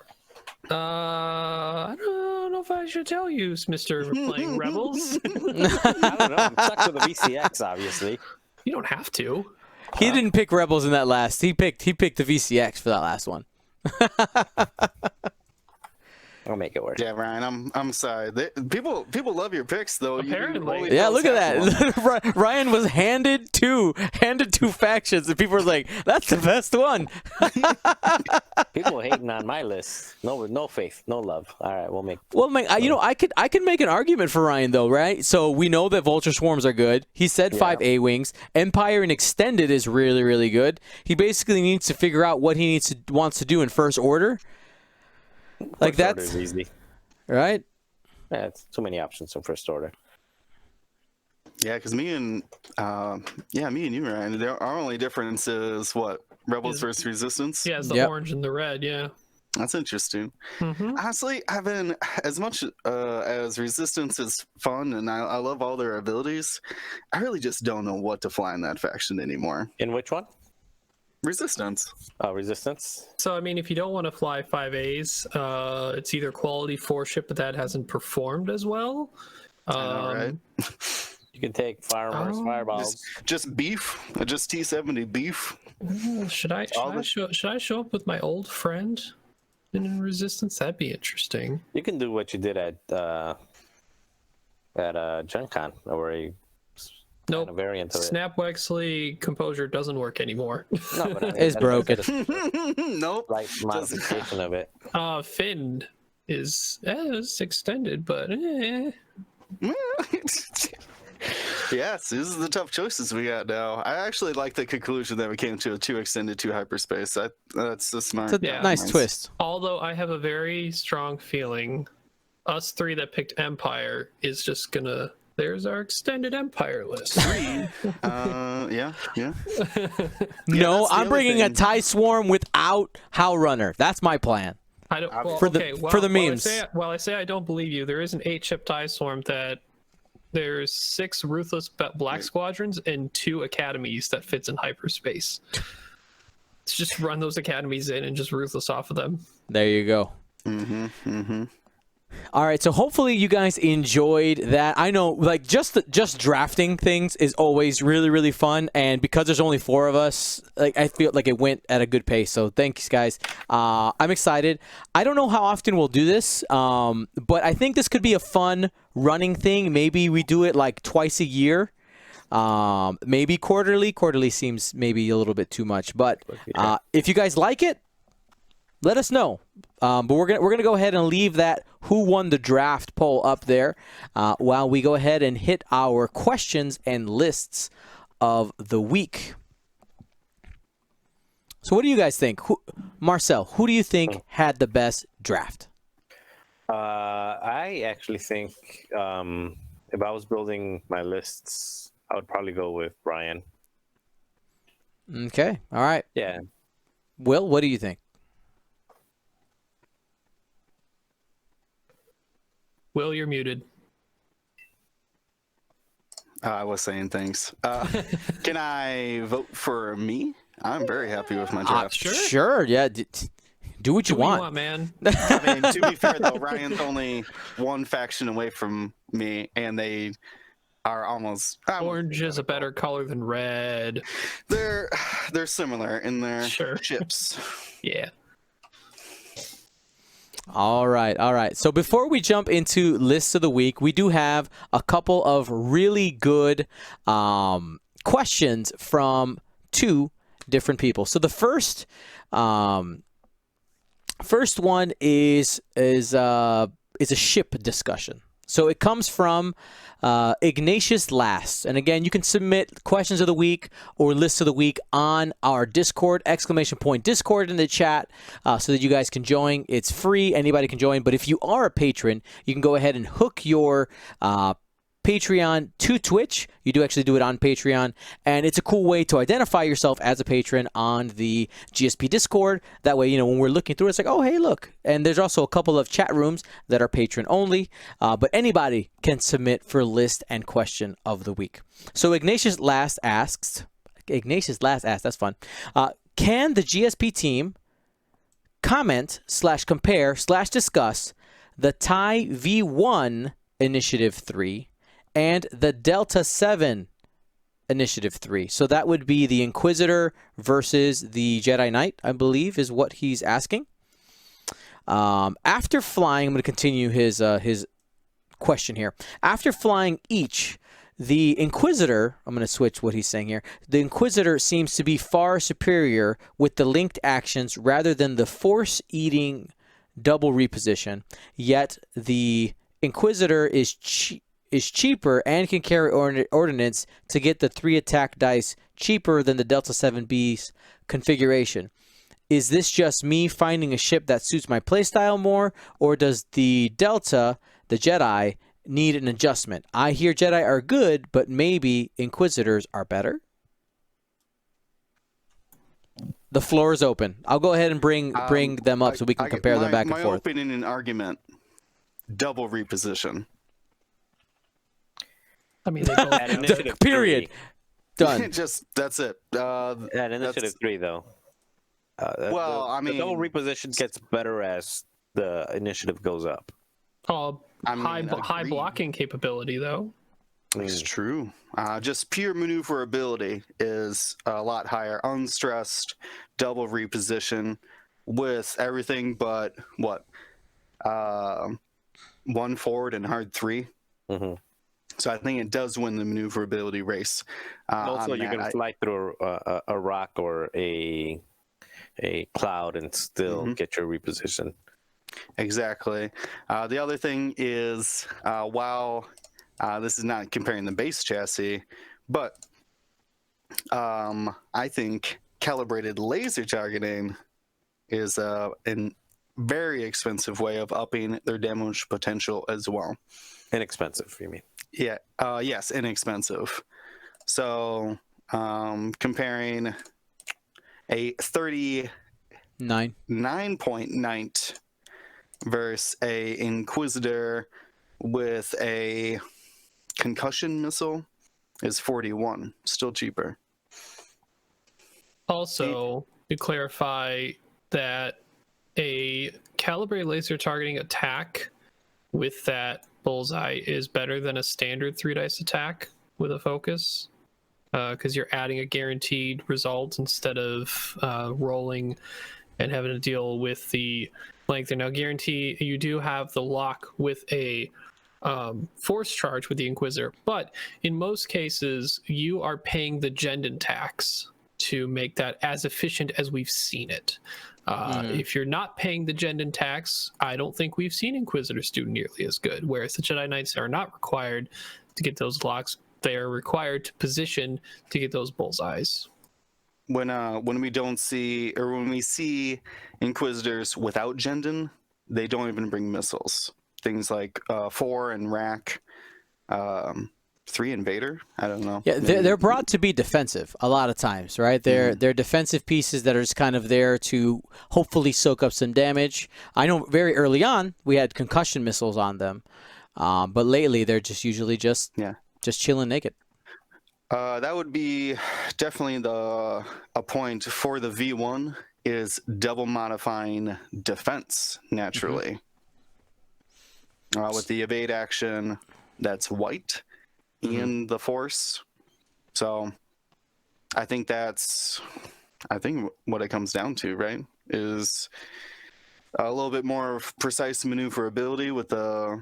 I don't know if I should tell you, Mr. Playing Rebels. I don't know. I'm stuck with the VCX, obviously. You don't have to. He didn't pick Rebels in that last. He picked the VCX for that last one. I'll make it work. Yeah, Ryan, I'm sorry. People love your picks though. You Apparently. only Yeah, chose look at half of them. that. Ryan was handed two factions, and people were like, "That's the best one." People hating on my list. No faith, no love. All right, we'll make. Well, man, I could make an argument for Ryan though, right? So we know that Vulture Swarms are good. He said 5 A-wings. Empire and Extended is really, really good. He basically needs to figure out what he wants to do in first order. Like First order that's is easy. right. Yeah, it's too many options in first order. Yeah, because me and you, Ryan, our only difference is what? Rebels versus Resistance? Yeah, it's the Yep. orange and the red, yeah. That's interesting. Mm-hmm. Honestly, I've been, as much as Resistance is fun and I love all their abilities, I really just don't know what to fly in that faction anymore. In which one? Resistance. Resistance. So, I mean, if you don't want to fly 5As, it's either quality 4 ship, but that hasn't performed as well. I know, right? You can take fireworks, fireballs. Just beef? Just T-70 beef? Should I show up with my old friend in Resistance? That'd be interesting. You can do what you did at Gen Con, where you Nope. a variant of it. Snap Wexley Composure doesn't work anymore. No, but I mean, It's broken. Nope. Like modification of it. Finn is extended, but Yes, these are the tough choices we got now. I actually like the conclusion that we came to: 2 extended, 2 hyperspace. That's a smart. It's a Yeah. nice twist. although I have a very strong feeling us 3 that picked Empire is just gonna. There's our extended Empire list. Yeah. No, that's the I'm other bringing a thing. TIE Swarm without Howlrunner. That's my plan. I don't well, For the- okay, for the while memes. I say I don't believe you, there is an 8-ship TIE Swarm that there's 6 ruthless black squadrons and 2 academies that fits in hyperspace. Let's just run those academies in and just ruthless off of them. There you go. All right, so hopefully you guys enjoyed that. I know, like, just drafting things is always really, really fun, and because there's only 4 of us, like, I feel like it went at a good pace. So thanks, guys. I'm excited. I don't know how often we'll do this, but I think this could be a fun running thing. Maybe we do it like twice a year. Maybe quarterly. Quarterly seems maybe a little bit too much, but if you guys like it, let us know. But we're gonna go ahead and leave that who won the draft poll up there while we go ahead and hit our questions and lists of the week. So what do you guys think? Marcel, who do you think had the best draft? I actually think if I was building my lists, I would probably go with Brian. Okay. All right. Yeah. Will, what do you think? Will, you're muted. I was saying things. Can I vote for me? I'm very happy with my draft. Sure. Yeah. Do what you want. Man. I mean, to be fair though, Ryan's only 1 faction away from me, and they are almost Orange is a better color than red. They're similar in their chips. Yeah. All right. So before we jump into lists of the week, we do have a couple of really good questions from 2 different people. So the first one is a ship discussion. So it comes from Ignatius Last. And again, you can submit questions of the week or lists of the week on our Discord, ! Discord in the chat so that you guys can join. It's free. Anybody can join. But if you are a patron, you can go ahead and hook your Patreon to Twitch. You do actually do it on Patreon, and it's a cool way to identify yourself as a patron on the GSP Discord. That way, when we're looking through, it's like, oh, hey, look. And there's also a couple of chat rooms that are patron only, but anybody can submit for list and question of the week. So Ignatius Last asks, that's fun. Can the GSP team comment / compare / discuss the TIE V1 Initiative 3 and the Delta 7 Initiative 3? So that would be the Inquisitor versus the Jedi Knight, I believe, is what he's asking. After flying, I'm going to continue his question here. After flying each, the Inquisitor, I'm going to switch what he's saying here. The Inquisitor seems to be far superior with the linked actions rather than the force-eating double reposition. Yet the Inquisitor is cheaper and can carry ordnance to get the 3 attack dice cheaper than the Delta 7B's configuration. Is this just me finding a ship that suits my playstyle more, or does the Delta, the Jedi, need an adjustment? I hear Jedi are good, but maybe Inquisitors are better? The floor is open. I'll go ahead and bring them up so we can compare them back and forth. My opening and argument, double reposition. I mean, they both At initiative Period. 3. Done. Just, that's it. At initiative 3, though. Well, I mean, the double reposition gets better as the initiative goes up. high agreed. blocking capability, though. It's true. Just pure maneuverability is a lot higher. Unstressed, double reposition with everything but what? 1 forward and hard 3. Mm-hmm. So I think it does win the maneuverability race. Also, you can fly through a rock or a cloud and still get your reposition. Exactly. The other thing is, while this is not comparing the base chassis, but I think calibrated laser targeting is a very expensive way of upping their damage potential as well. Inexpensive, you mean? Yeah. Yes, inexpensive. So comparing a 39-point knight versus a Inquisitor with a concussion missile is 41, still cheaper. Also, to clarify that a calibrated laser targeting attack with that bullseye is better than a standard 3-dice attack with a focus, because you're adding a guaranteed result instead of rolling and having to deal with the length. And now guarantee you do have the lock with a force charge with the Inquisitor, but in most cases you are paying the Gendon tax to make that as efficient as we've seen it. If you're not paying the Gendon tax, I don't think we've seen Inquisitors do nearly as good, whereas the Jedi Knights are not required to get those locks. They are required to position to get those bullseyes. When we don't see, or when we see Inquisitors without Gendon, they don't even bring missiles. Things like 4 and Rack, 3 Invader. I don't know. Yeah, they're brought to be defensive a lot of times, right? They're defensive pieces that are just kind of there to hopefully soak up some damage. I know very early on we had concussion missiles on them, but lately they're just usually just chilling naked. That would be definitely a point for the V1 is double modifying defense naturally. With the evade action, that's white in the force. So I think what it comes down to, right, is a little bit more precise maneuverability with the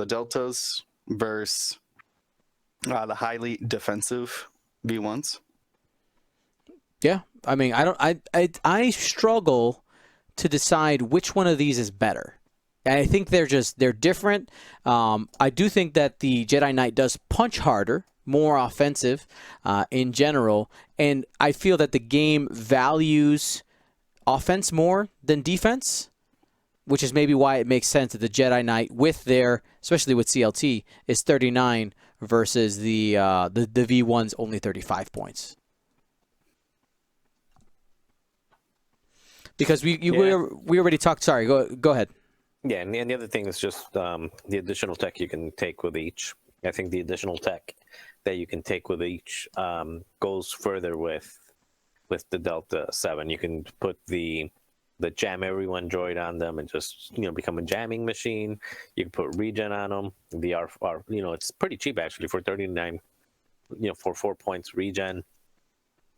deltas versus the highly defensive V1s. Yeah, I mean, I struggle to decide which one of these is better. And I think they're different. I do think that the Jedi Knight does punch harder, more offensive in general, and I feel that the game values offense more than defense, which is maybe why it makes sense that the Jedi Knight, with their, especially with CLT, is 39 versus the V1's only 35 points. Because we already talked. Sorry, go ahead. Yeah, and the other thing is just the additional tech you can take with each. I think the additional tech that you can take with each goes further with the Delta 7. You can put the jam everyone droid on them and just become a jamming machine. You can put regen on them. The R it's pretty cheap actually for 39. For 4 points regen.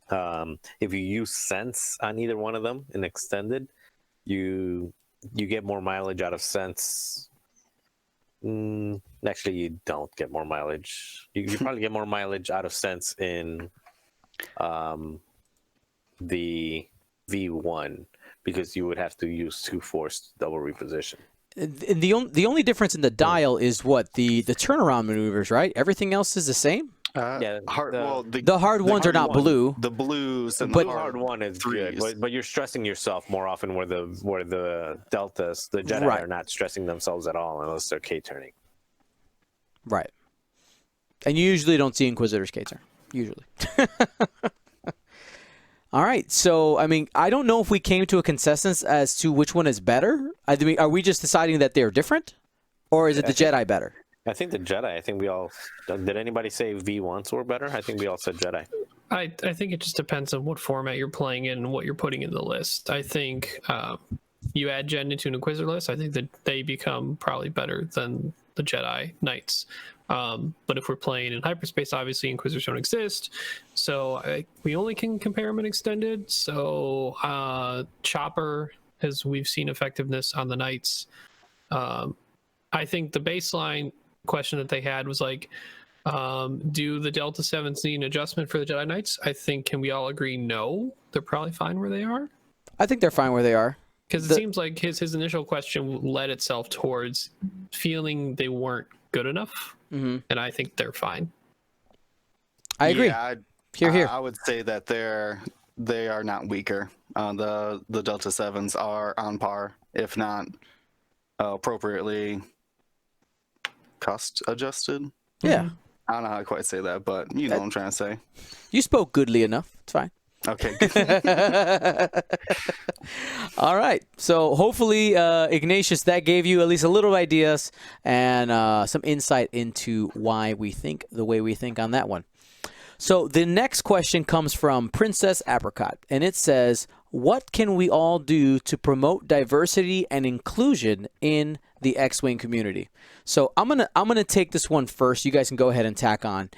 If you use sense on either one of them in extended, you get more mileage out of sense. Actually, you don't get more mileage. You probably get more mileage out of sense in the V1 because you would have to use 2 force double reposition. The only difference in the dial is what the turnaround maneuvers, right? Everything else is the same. Yeah, The hard ones are not blue. The blues and But- the the hard one is threes. good, but you're stressing yourself more often where the deltas, the Jedi, Right. are not stressing themselves at all unless they're K turning. Right. And you usually don't see Inquisitors K-turn. Usually. All right. So, I mean, I don't know if we came to a consensus as to which one is better. I mean, are we just deciding that they're different? Or is it the Jedi better? I think the Jedi. I think we all. Did anybody say V1s were better? I think we all said Jedi. I think it just depends on what format you're playing in and what you're putting in the list. I think you add Gen into an Inquisitor list, I think that they become probably better than the Jedi Knights. But if we're playing in hyperspace, obviously Inquisitors don't exist. So we only can compare them in extended. So Chopper, as we've seen effectiveness on the Knights. I think the baseline question that they had was like, do the Delta 7s need an adjustment for the Jedi Knights? I think, can we all agree no? They're probably fine where they are? I think they're fine where they are. Because it seems like his initial question led itself towards feeling they weren't good enough. Mm-hmm. And I think they're fine. I agree. Yeah, Here. I would say that they are not weaker. The Delta 7s are on par, if not appropriately cost adjusted. Yeah. I don't know how to quite say that, but you know what I'm trying to say. You spoke goodly enough. It's fine. Okay. All right. So hopefully, Ignatius, that gave you at least a little ideas and some insight into why we think the way we think on that one. So the next question comes from Princess Apricot, and it says, what can we all do to promote diversity and inclusion in the X-Wing community? So I'm gonna take this one first. You guys can go ahead and tack on.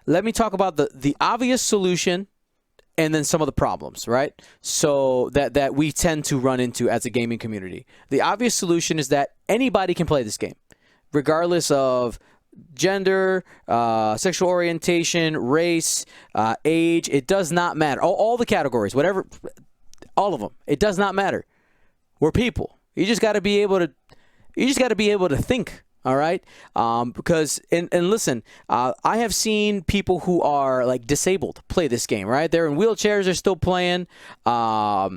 Let me talk about the obvious solution and then some of the problems, right? So that we tend to run into as a gaming community. The obvious solution is that anybody can play this game, regardless of gender, sexual orientation, race, age. It does not matter. All the categories, whatever, all of them. It does not matter. We're people. You just got to be able to think. All right, because and listen, I have seen people who are like disabled play this game. Right, they're in wheelchairs, they're still playing. I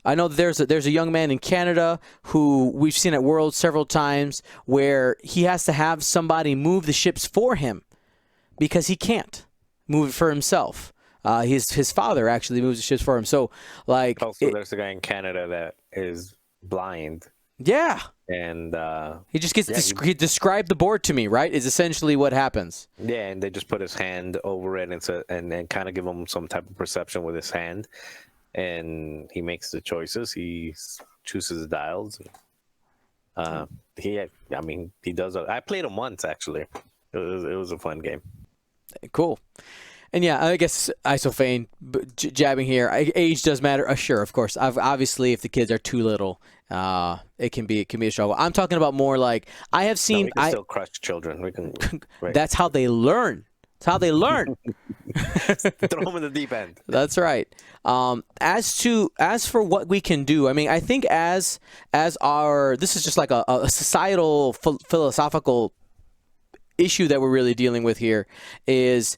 know there's a young man in Canada who we've seen at Worlds several times where he has to have somebody move the ships for him because he can't move it for himself. His father actually moves the ships for him. So like, Also, there's a guy in Canada that is blind. Yeah. And he just gets he described the board to me, right? Is essentially what happens. Yeah, and they just put his hand over it and kind of give him some type of perception with his hand, and he makes the choices. He chooses the dials. He does. I played him once actually. It was a fun game. Cool. And yeah, I guess Isophane jabbing here. Age does matter. Sure, of course. Obviously, if the kids are too little, it can be a struggle. I'm talking about more like I have seen. We can still crush children. We can. Right. That's how they learn. That's how they learn. Throw them in the deep end. That's right. As for what we can do, I mean, I think as this is just like a societal philosophical issue that we're really dealing with here is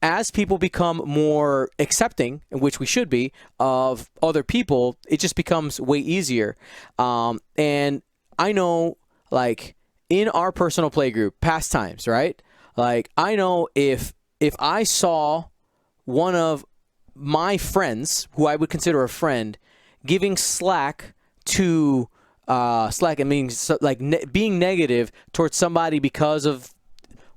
as people become more accepting, which we should be, of other people, it just becomes way easier. And I know, like, in our personal play group, pastimes, right? Like, I know if I saw one of my friends, who I would consider a friend, giving slack to slack, it means like being negative towards somebody because of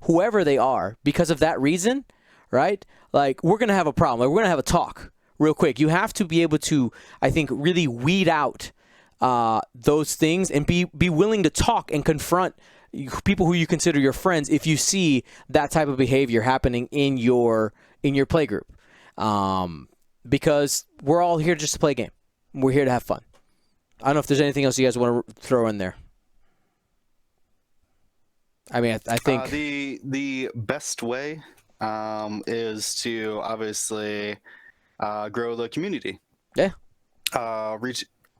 whoever they are, because of that reason, right? Like, we're going to have a problem. Like, we're going to have a talk real quick. You have to be able to, I think, really weed out those things and be willing to talk and confront people who you consider your friends if you see that type of behavior happening in your play group. because we're all here just to play a game. We're here to have fun. I don't know if there's anything else you guys want to throw in there. I mean, I think the best way is to obviously grow the community. Yeah.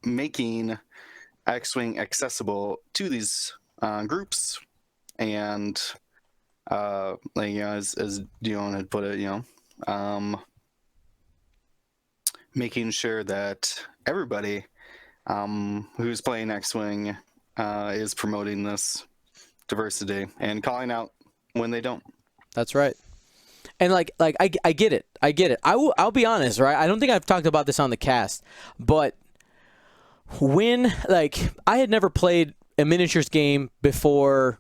Making X-Wing accessible to these groups, and like, you know, as Dion had put it, you know, making sure that everybody who's playing X-Wing is promoting this diversity and calling out when they don't. That's right. And like I get it. I'll be honest, right? I don't think I've talked about this on the cast, but when, like, I had never played a miniatures game before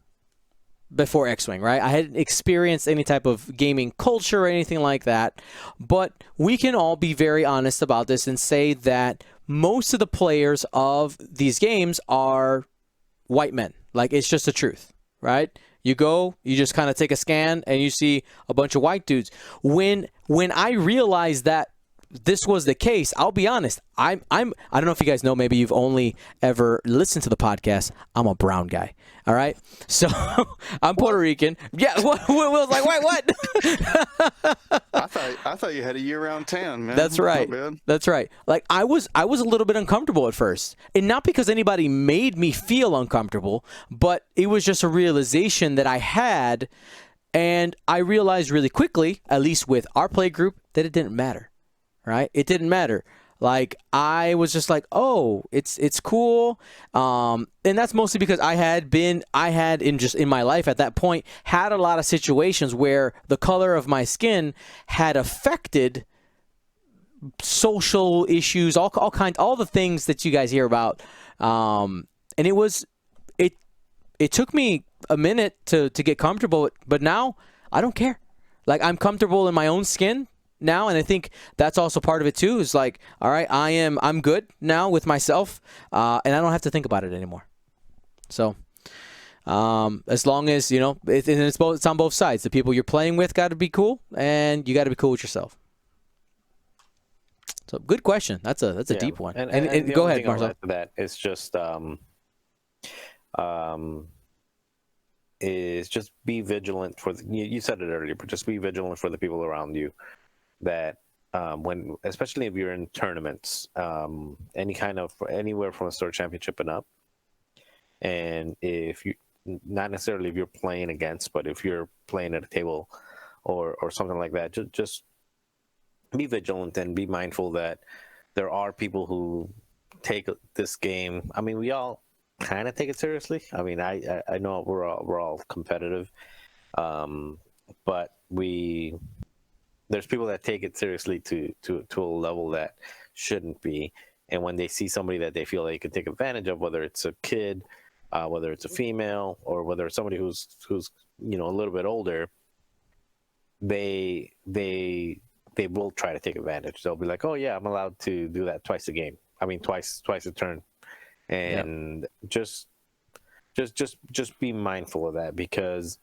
X-Wing, right? I hadn't experienced any type of gaming culture or anything like that, but we can all be very honest about this and say that most of the players of these games are white men. Like, it's just the truth, right? You go, you just kind of take a scan, and you see a bunch of white dudes. When I realized that this was the case, I'll be honest, I don't know if you guys know, maybe you've only ever listened to the podcast. I'm a brown guy, all right? So I'm Puerto Rican. Yeah, Will's like, wait, what? I thought you had a year-round tan, man. That's right. Not bad. That's right. Like, I was a little bit uncomfortable at first, and not because anybody made me feel uncomfortable, but it was just a realization that I had, and I realized really quickly, at least with our play group, that it didn't matter. Right? It didn't matter. Like, I was just like, oh, it's cool. And that's mostly because I had in my life at that point had a lot of situations where the color of my skin had affected social issues, all the things that you guys hear about. And it took me a minute to get comfortable, but now I don't care. Like, I'm comfortable in my own skin now, and I think that's also part of it too, is like, all right, I'm good now with myself, and I don't have to think about it anymore. So as long as, you know, it's on both sides. The people you're playing with got to be cool, and you got to be cool with yourself. So, good question. That's a deep one. And go ahead, Marcel. That it's just is just be vigilant for you said it earlier, but just be vigilant for the people around you. That when, especially if you're in tournaments, anywhere from a store championship and up, and if you, not necessarily if you're playing against, but if you're playing at a table or something like that, just be vigilant and be mindful that there are people who take this game. I mean, we all kind of take it seriously. I mean, I know we're all competitive, but there's people that take it seriously to a level that shouldn't be. And when they see somebody that they feel they can take advantage of, whether it's a kid, whether it's a female, or whether it's somebody who's you know, a little bit older, they will try to take advantage. They'll be like, oh yeah, I'm allowed to do that twice a turn. And just be mindful of that, because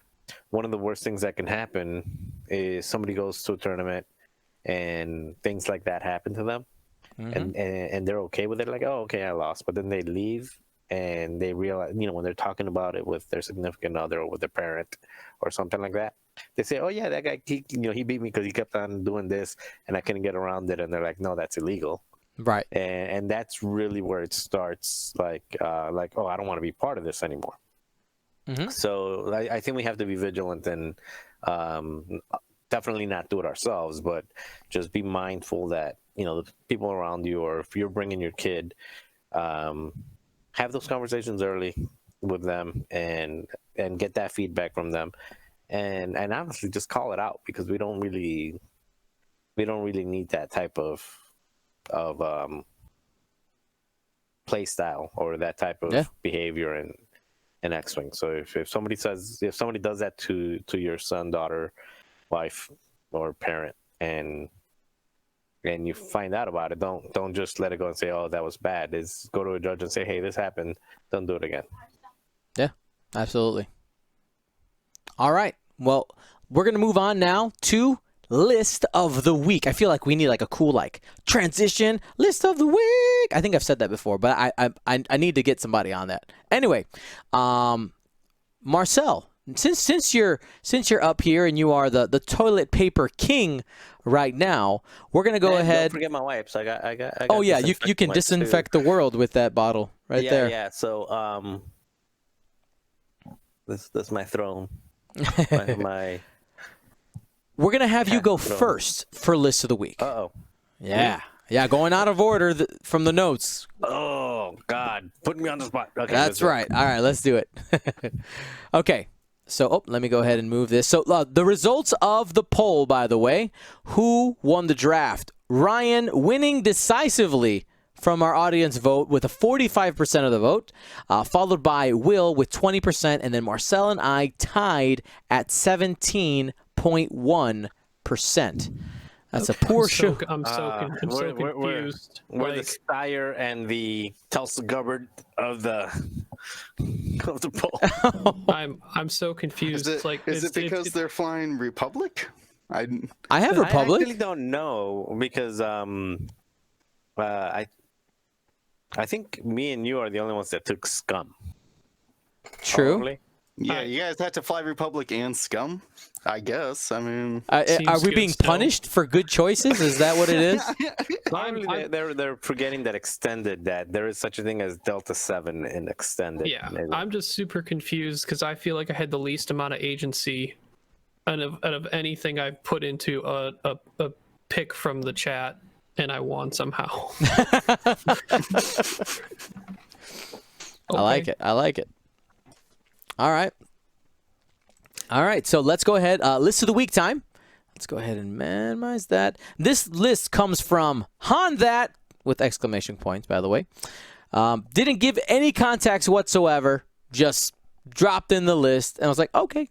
one of the worst things that can happen is somebody goes to a tournament and things like that happen to them, and they're okay with it, like, oh, okay, I lost, but then they leave and they realize, you know, when they're talking about it with their significant other or with their parent or something like that, they say, oh yeah, that guy, he beat me because he kept on doing this and I couldn't get around it, and they're like, no, that's illegal. Right. And that's really where it starts, like, oh, I don't want to be part of this anymore. So I think we have to be vigilant and definitely not do it ourselves, but just be mindful that, you know, the people around you, or if you're bringing your kid, have those conversations early with them and get that feedback from them, and honestly just call it out, because we don't really need that type of play style or that type of behavior in X-Wing. So if somebody does that to your son, daughter, wife, or parent, and you find out about it, don't just let it go and say, oh, that was bad. Is go to a judge and say, hey, this happened, don't do it again. Yeah, absolutely. All right, well, we're gonna move on now to list of the week. I feel like we need like a cool like transition list of the week. I think I've said that before, but I need to get somebody on that. Anyway, Marcel, since you're up here and you are the toilet paper king right now, we're gonna go ahead. Don't forget my wipes. I got Oh yeah, you can wipes, disinfect too. the world with that bottle right there. Yeah. So this my throne. my We're gonna have you go first for list of the week. Uh-oh. Yeah, going out of order from the notes. Oh God, putting me on the spot. Okay, That's right. All right, let's do it. Okay, so let me go ahead and move this. So the results of the poll, by the way, who won the draft? Ryan winning decisively from our audience vote with a 45% of the vote, followed by Will with 20%, and then Marcel and I tied at 17.1%. That's a poor show. I'm so confused. We're the Steyr and the Tulsa Gubbard of the poll. I'm so confused. Is it because they're flying Republic? I have Republic. I actually don't know because I think me and you are the only ones that took Scum. True. Probably. Yeah, you guys had to fly Republic and Scum, I guess. I mean, are we good being still. punished for good choices? Is that what it is? They're forgetting that extended, that there is such a thing as Delta 7 in extended. Yeah, I'm just super confused because I feel like I had the least amount of agency out of anything I put into a pick from the chat, and I won somehow. I like it. All right. So let's go ahead. List of the week time. Let's go ahead and minimize that. This list comes from Han That with exclamation points, by the way. Didn't give any context whatsoever. Just dropped in the list, and I was like, okay,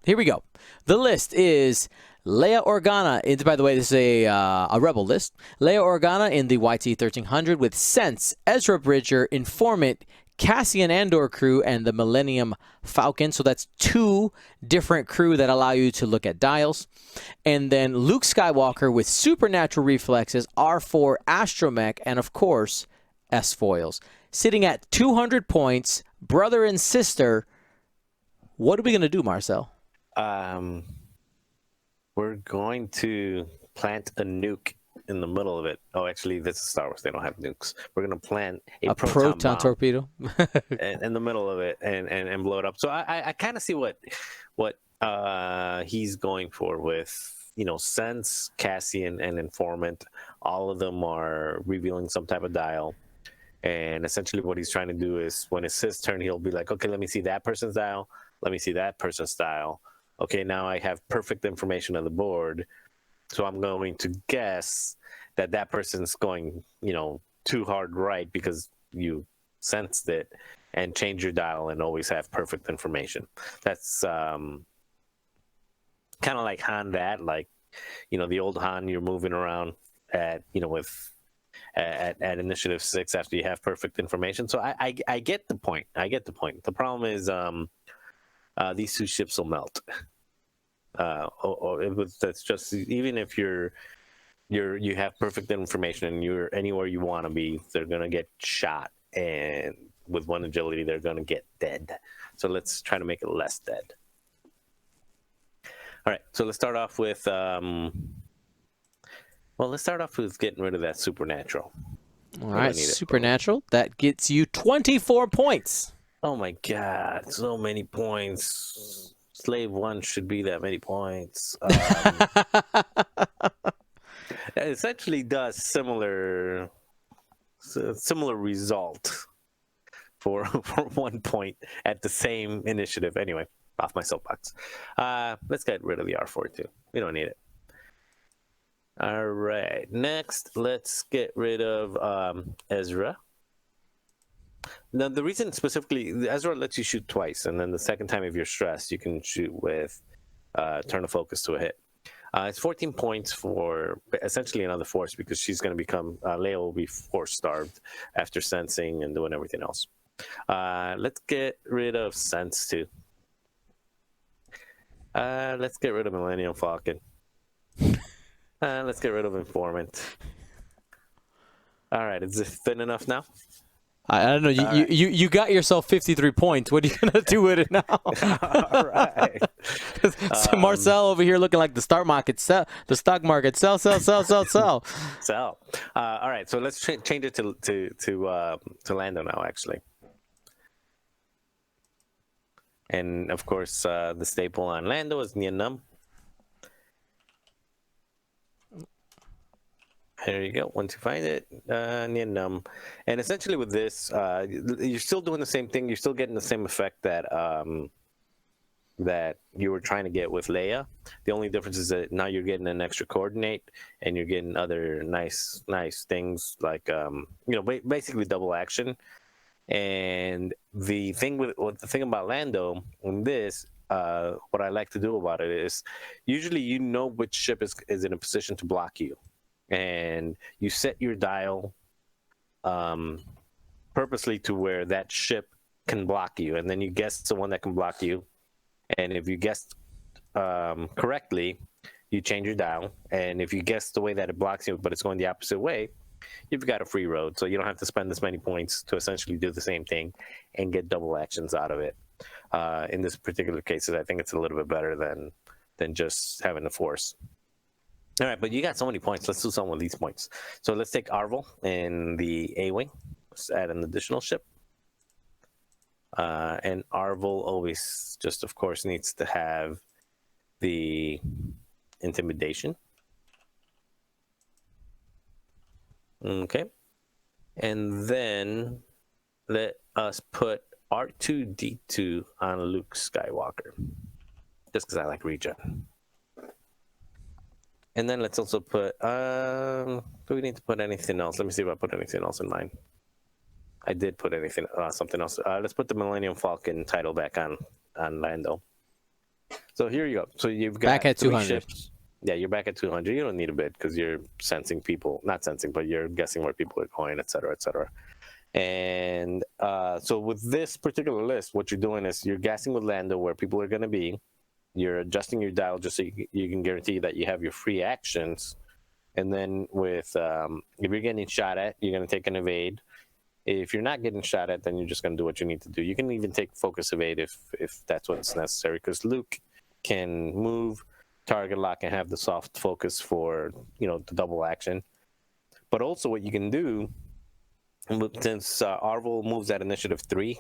here we go. The list is Leia Organa. By the way, this is a Rebel list. Leia Organa in the YT 1300 with Sense, Ezra Bridger, Informant, Cassian Andor crew, and the Millennium Falcon. So that's 2 different crew that allow you to look at dials. And then Luke Skywalker with supernatural reflexes, R4 astromech, and of course, S-foils. Sitting at 200 points, brother and sister. What are we going to do, Marcel? We're going to plant a nuke in the middle of it. Oh, actually, this is Star Wars. They don't have nukes. We're going to plant a proton bomb torpedo in the middle of it and blow it up. So I kind of see what he's going for with, Sense, Cassian, and Informant. All of them are revealing some type of dial. And essentially what he's trying to do is when it's his turn, he'll be like, okay, let me see that person's dial. Let me see that person's dial. Okay, now I have perfect information on the board. So I'm going to guess that person's going, too hard right because you sensed it, and change your dial and always have perfect information. That's kind of like Han That, like, the old Han, you're moving around at, at Initiative 6 after you have perfect information. So I get the point. The problem is these 2 ships will melt. That's just, even if you have perfect information and you're anywhere you want to be, they're gonna get shot, and with 1 agility they're gonna get dead. So let's try to make it less dead. All right, so let's start off with getting rid of that supernatural. All right, supernatural. That gets you 24 points. Oh my God, so many points. Slave 1 should be that many points. It essentially does similar result for 1 point at the same initiative. Anyway, off my soapbox. Let's get rid of the R4 too. We don't need it. All right. Next, let's get rid of Ezra. Now, the reason specifically, Ezra lets you shoot twice, and then the second time if you're stressed, you can shoot with turn of focus to a hit. It's 14 points for essentially another force because she's going to become, Leia will be force starved after sensing and doing everything else. Let's get rid of Sense too. Let's get rid of Millennium Falcon. Let's get rid of informant. All right, is it thin enough now? I don't know. You got yourself 53 points. What are you gonna do with it now? All right. So Marcel over here looking like the stock market. Sell the stock market. Sell. So, all right. So let's change it to Lando now, actually. And of course, the staple on Lando is Nien Num. There you go. Once you find it, Nien Num. And essentially with this, you're still doing the same thing. You're still getting the same effect that that you were trying to get with Leia. The only difference is that now you're getting an extra coordinate, and you're getting other nice things like basically double action. And the thing about Lando in this, what I like to do about it is usually which ship is in a position to block you, and you set your dial purposely to where that ship can block you, and then you guess the one that can block you. And if you guessed correctly, you change your dial. And if you guess the way that it blocks you, but it's going the opposite way, you've got a free road. So you don't have to spend this many points to essentially do the same thing and get double actions out of it. In this particular case, I think it's a little bit better than just having the force. All right, but you got so many points. Let's do something with these points. So let's take Arvel in the A-Wing. Let's add an additional ship. And Arvel always just, of course, needs to have the intimidation. Okay. And then let us put R2-D2 on Luke Skywalker. Just because I like regen. And then let's also put, do we need to put anything else? Let me see if I put anything else in mine. I did put something else. Let's put the Millennium Falcon title back on Lando. So here you go. So you've got back at 200. Ships. Yeah, you're back at 200. You don't need a bid because you're sensing people, not sensing, but you're guessing where people are going, et cetera, et cetera. And so with this particular list, what you're doing is you're guessing with Lando where people are going to be. You're adjusting your dial just so you can guarantee that you have your free actions. And then with if you're getting shot at, you're going to take an evade. If you're not getting shot at, then you're just going to do what you need to do. You can even take focus evade if that's what's necessary, because Luke can move, target lock, and have the soft focus for the double action. But also what you can do, since Arvel moves at initiative 3,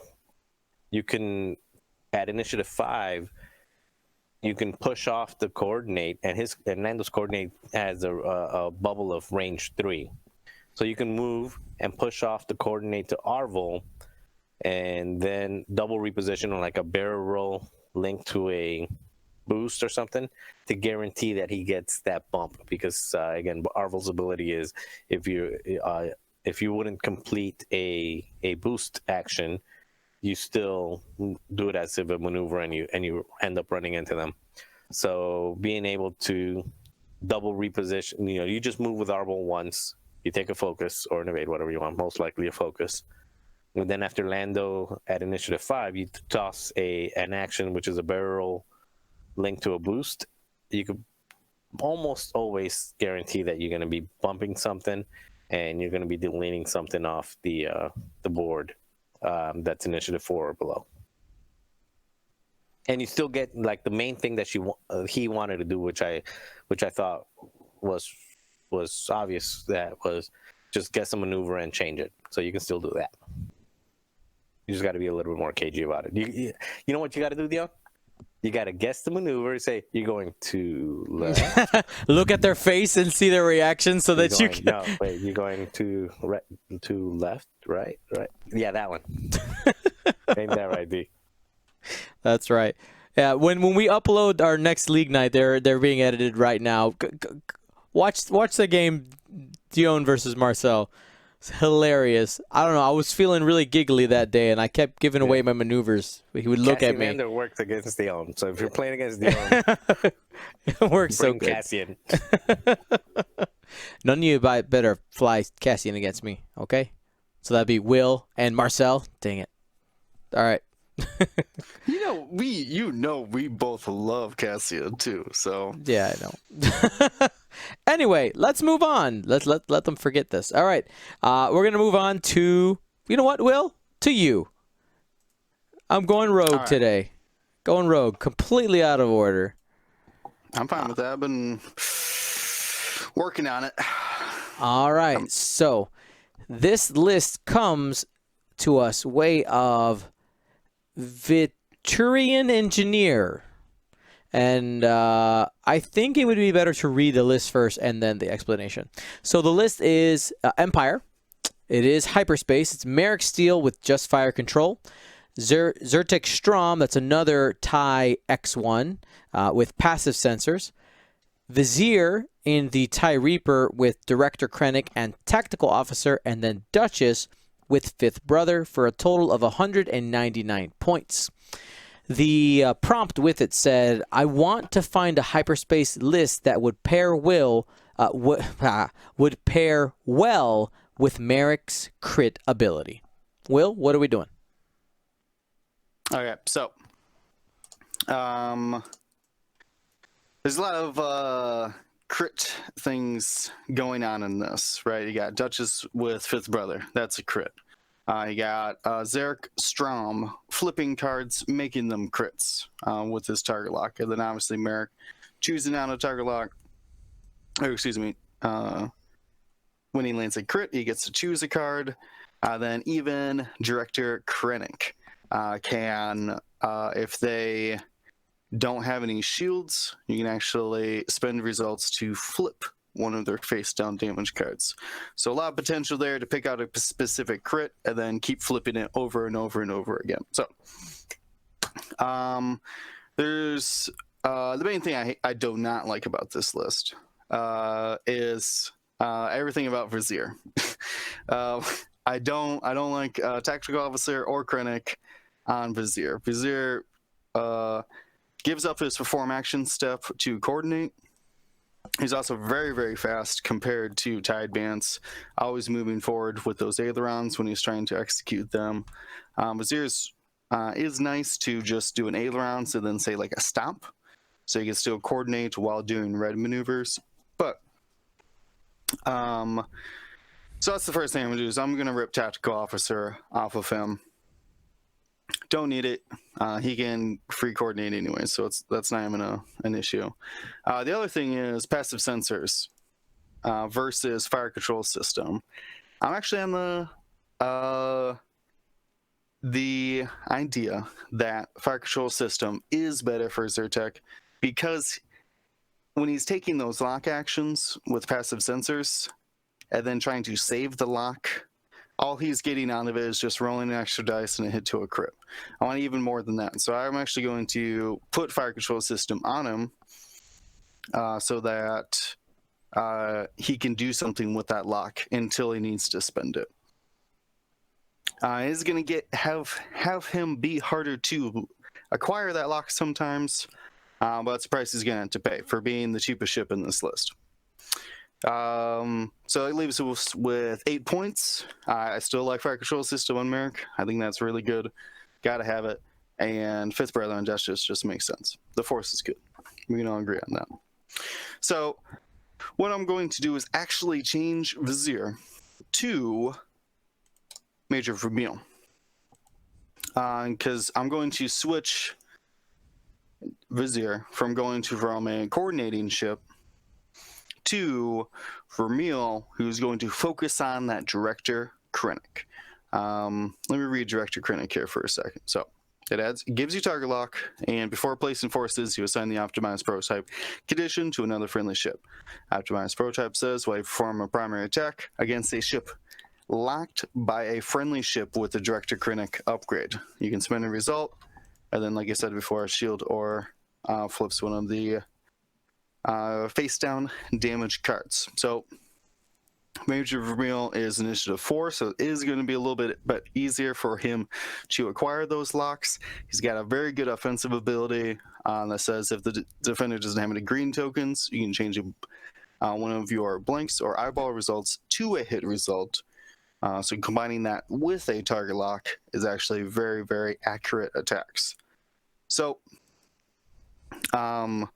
you can at initiative 5 you can push off the coordinate, and Lando's coordinate has a bubble of range 3. So you can move and push off the coordinate to Arvel, and then double reposition on like a barrel roll linked to a boost or something to guarantee that he gets that bump. Because again, Arvel's ability is if you wouldn't complete a boost action, you still do it as if a maneuver, and you end up running into them. So being able to double reposition, you just move with Arvel once. You take a focus or an evade, whatever you want, most likely a focus. And then after Lando at initiative 5, you toss an action, which is a barrel linked to a boost. You could almost always guarantee that you're going to be bumping something, and you're going to be deleting something off the board that's initiative 4 or below. And you still get like the main thing that he wanted to do, which I thought was obvious, that was just guess a maneuver and change it. So you can still do that. You just got to be a little bit more cagey about it. You know what you got to do, Dion? You got to guess the maneuver. Say you're going to left. Look at their face and see their reaction, so that you can. No, wait. You're going to left, right. Yeah, that one. Ain't that right, D? That's right. Yeah. When we upload our next league night, they're being edited right now. Watch the game, Dion versus Marcel. It's hilarious. I don't know. I was feeling really giggly that day, and I kept giving away my maneuvers. He would look at me. Cassian works against Dion, so if you're playing against Dion, it works so good. Cassian. None of you better fly Cassian against me, okay? So that'd be Will and Marcel. Dang it. All right. We both love Cassia too. So Yeah, I know. Anyway, let's move on. Let them forget this. All right, we're gonna move on to, you know what, Will? To you. I'm going rogue right. today. Going rogue, completely out of order. I'm fine with that. I've been working on it. All right, so this list comes to us way of Viturian Engineer. And I think it would be better to read the list first and then the explanation. So the list is Empire. It is Hyperspace. It's Merrick Steel with just fire control. Zyrtec Strom, that's another TIE X1 with passive sensors. Vizier in the TIE Reaper with Director Krennic and Tactical Officer. And then Duchess with Fifth Brother for a total of 199 points. The prompt with it said, I want to find a hyperspace list that would pair would pair well with Merrick's crit ability. Will, what are we doing? Okay, so there's a lot of crit things going on in this, right? You got Duchess with Fifth Brother. That's a crit. You got Zarek Strom flipping cards, making them crits with his target lock. And then obviously Merrick choosing out a target lock. Or excuse me, when he lands a crit, he gets to choose a card. Then even Director Krennic can, if they don't have any shields, you can actually spend results to flip one of their face down damage cards. So a lot of potential there to pick out a specific crit and then keep flipping it over and over and over again. So there's the main thing I do not like about this list is everything about Vizier. I don't like Tactical Officer or Krennic on Vizier. Vizier gives up his perform action step to coordinate. He's also very, very fast compared to TIE Advance, always moving forward with those ailerons when he's trying to execute them. Vizier is nice to just do an aileron, so then say like a stomp, so you can still coordinate while doing red maneuvers. But so that's the first thing I'm gonna do is I'm gonna rip Tactical Officer off of him. Don't need it. He can free coordinate anyway, so that's not even an issue. The other thing is passive sensors versus fire control system. I'm actually on the idea that fire control system is better for Zyrtec because when he's taking those lock actions with passive sensors and then trying to save the lock, all he's getting out of it is just rolling an extra dice and a hit to a crit. I want even more than that. So I'm actually going to put fire control system on him so that he can do something with that lock until he needs to spend it. It's going to have him be harder to acquire that lock sometimes, but that's the price he's going to have to pay for being the cheapest ship in this list. So it leaves us with 8 points. I still like fire control system on Merrick. I think that's really good. Gotta have it. And Fifth Brother and Justice just makes sense. The Force is good. We can all agree on that. So what I'm going to do is actually change Vizier to Major Vermeil. Because I'm going to switch Vizier from a coordinating ship to Vermeil, who's going to focus on that Director Krennic. Let me read Director Krennic here for a second. So it gives you target lock, and before placing forces, you assign the optimized prototype condition to another friendly ship. Optimized prototype says, while you perform a primary attack against a ship locked by a friendly ship with the Director Krennic upgrade, you can spend a result, and then, like I said before, shield or flips one of the face down damage cards. So Major Vermeil is initiative 4, so it is going to be a little bit easier for him to acquire those locks. He's got a very good offensive ability that says if the defender doesn't have any green tokens, you can change one of your blanks or eyeball results to a hit result. So combining that with a target lock is actually very, very accurate attacks. So, and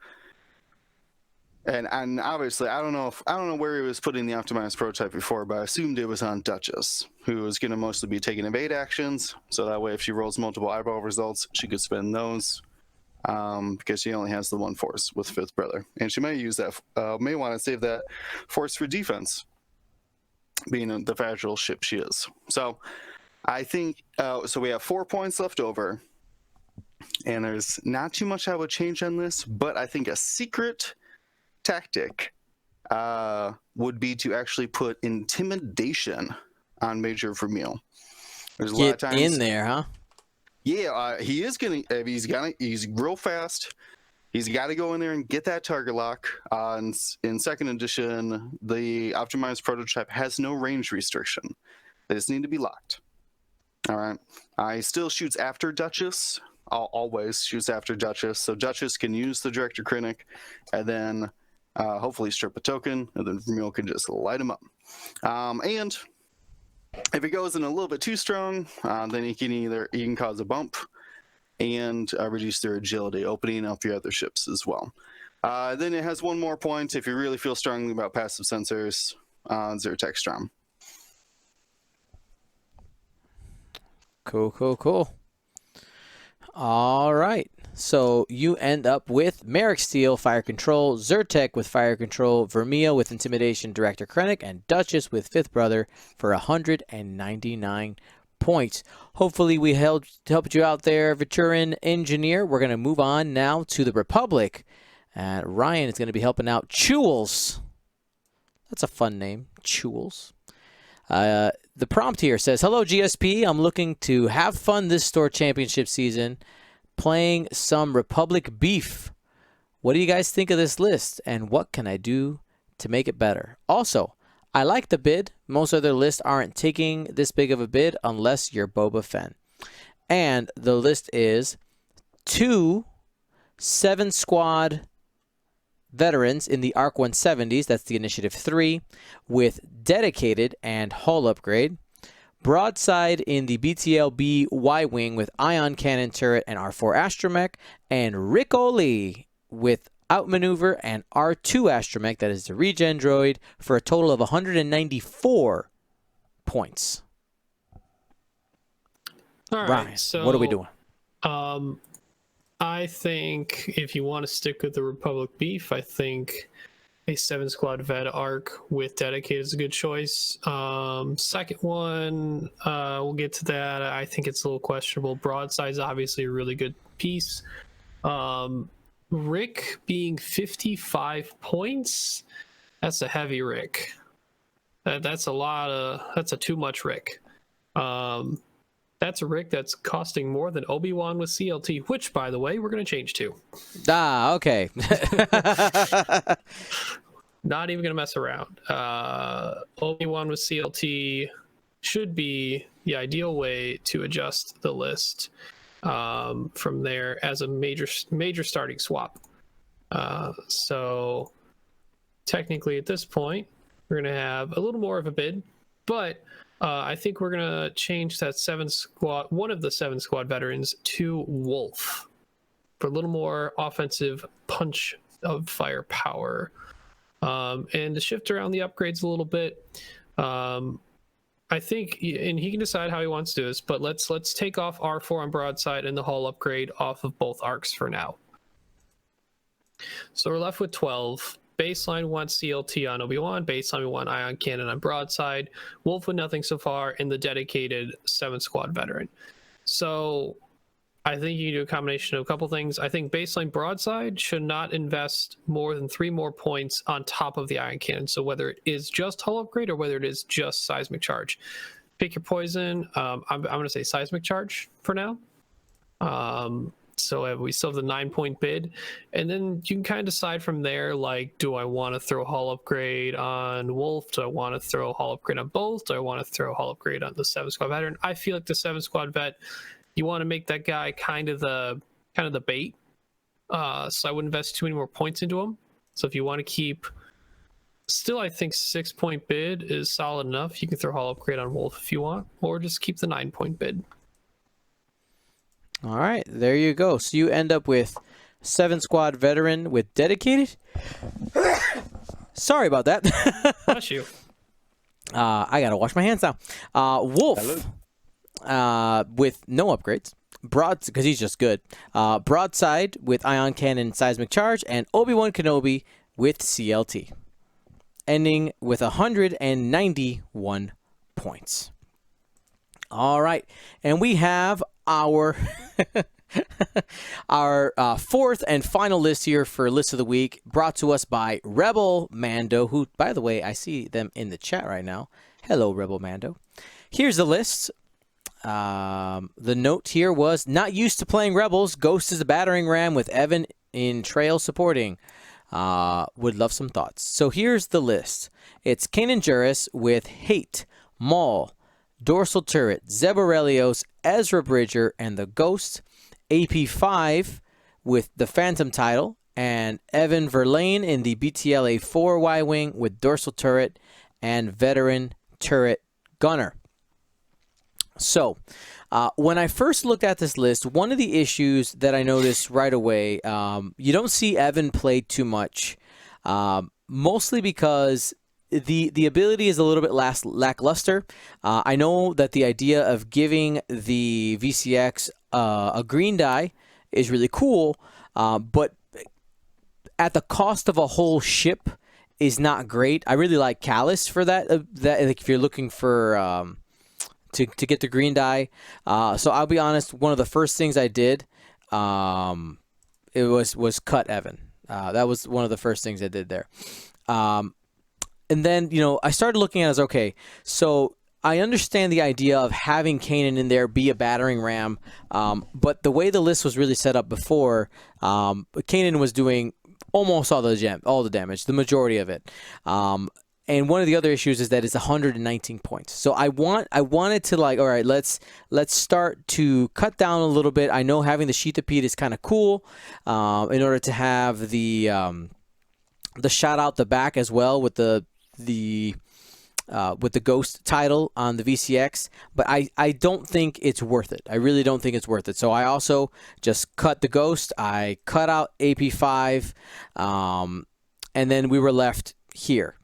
obviously I don't know where he was putting the optimized prototype before, but I assumed it was on Duchess, who is going to mostly be taking evade actions. So that way, if she rolls multiple eyeball results, she could spend those. Because she only has the one force with Fifth Brother, and she may use that. May want to save that force for defense, being the fragile ship she is. So, I think so. We have 4 points left over, and there's not too much I would change on this, but I think a secret tactic would be to actually put intimidation on Major Vermeil. There's a lot of Get times in there, huh? Yeah, he is gonna. He's real fast. He's got to go in there and get that target lock. In second edition, the optimized prototype has no range restriction. They just need to be locked. All right. He still shoots after Duchess. Always shoots after Duchess. So Duchess can use the Director Critic, and then hopefully strip a token, and then Vermeil can just light him up. And if it goes in a little bit too strong, then he can cause a bump and reduce their agility, opening up your other ships as well. Then it has one more point if you really feel strongly about passive sensors, Zyrtec Strom. Cool. All right. So you end up with Merrick Steel, Fire Control, Zyrtec with Fire Control, Vermeil with Intimidation, Director Krennic, and Duchess with Fifth Brother for 199 points. Hopefully we helped you out there, Veteran Engineer. We're going to move on now to the Republic. Ryan is going to be helping out Chules. That's a fun name, Chules. The prompt here says, hello, GSP. I'm looking to have fun this store championship season, playing some Republic beef. What do you guys think of this list, and what can I do to make it better? Also, I like the bid. Most other lists aren't taking this big of a bid unless you're Boba Fett. And the list is 2 7-squad veterans in the ARC 170s, that's the Initiative 3, with dedicated and hull upgrade. Broadside in the BTLB Y-Wing with ion cannon turret and R4 astromech. And Rick Oli with outmaneuver and R2 astromech, that is the regen droid, for a total of 194 points. All right, Ryan, so what are we doing? I think if you want to stick with the Republic beef, I think a 7-squad vet arc with dedicated is a good choice. Second one, we'll get to that. I think it's a little questionable. Broadside is obviously a really good piece. Rick being 55 points, that's a heavy Rick. That's a too much Rick. That's a Rick that's costing more than Obi-Wan with CLT, which, by the way, we're going to change to. Okay. Not even going to mess around. Obi-Wan with CLT should be the ideal way to adjust the list from there as a major starting swap. So technically at this point, we're going to have a little more of a bid, but I think we're going to change that one of the 7-squad veterans to Wolf for a little more offensive punch of firepower. And to shift around the upgrades a little bit, I think, and he can decide how he wants to do this, but let's take off R4 on broadside and the hull upgrade off of both arcs for now. So we're left with 12. Baseline 1 CLT on Obi-Wan, baseline 1 ion cannon on broadside, Wolf with nothing so far, and the dedicated 7-squad veteran. So I think you can do a combination of a couple things. I think baseline broadside should not invest more than 3 more points on top of the ion cannon. So whether it is just hull upgrade or whether it is just seismic charge, pick your poison. I'm going to say seismic charge for now. So we still have the 9-point bid, and then you can kind of decide from there, like, do I want to throw hull upgrade on Wolf? Do I want to throw hull upgrade on both? Do I want to throw hull upgrade on the 7-squad veteran? I feel like the 7-squad vet, you want to make that guy kind of the bait. So I wouldn't invest too many more points into him. So if you want to keep Still, I think 6-point bid is solid enough. You can throw Hall Upgrade on Wolf if you want, or just keep the 9-point bid. All right, there you go. So you end up with 7-squad veteran with dedicated. Sorry about that. Bless you. I gotta wash my hands now. Wolf with no upgrades. Because he's just good. Broadside with Ion Cannon Seismic Charge, and Obi-Wan Kenobi with CLT. Ending with 191 points. All right, and we have our our fourth and final list here for List of the Week, brought to us by Rebel Mando, who, by the way, I see them in the chat right now. Hello, Rebel Mando. Here's the list. The note here was, not used to playing Rebels. Ghost is a battering ram with Evan in trail supporting. Would love some thoughts. So here's the list. It's Kanan Jarrus with Hate, Maul, Dorsal Turret, Zeb Aurelios, Ezra Bridger, and the Ghost. AP5 with the Phantom title, and Evan Verlaine in the BTLA 4 Y-Wing with Dorsal Turret and Veteran Turret Gunner. So, when I first looked at this list, one of the issues that I noticed right away, you don't see Evan played too much, mostly because the ability is a little bit lackluster. I know that the idea of giving the VCX a green die is really cool, but at the cost of a whole ship is not great. I really like Callus for that. Like if you're looking for to get the green die. So I'll be honest, one of the first things I did, it was cut Evan. That was one of the first things I did there. And then, I started looking at it as, okay, so I understand the idea of having Kanan in there be a battering ram, but the way the list was really set up before, Kanan was doing almost all the damage, the majority of it. And one of the other issues is that it's 119 points. So I wanted to, like, all right, let's start to cut down a little bit. I know having the Sheathapede is kind of cool, in order to have the shot out the back as well with the Ghost title on the VCX, but I don't think it's worth it. I really don't think it's worth it. So I also just cut the Ghost. I cut out AP5, and then we were left here.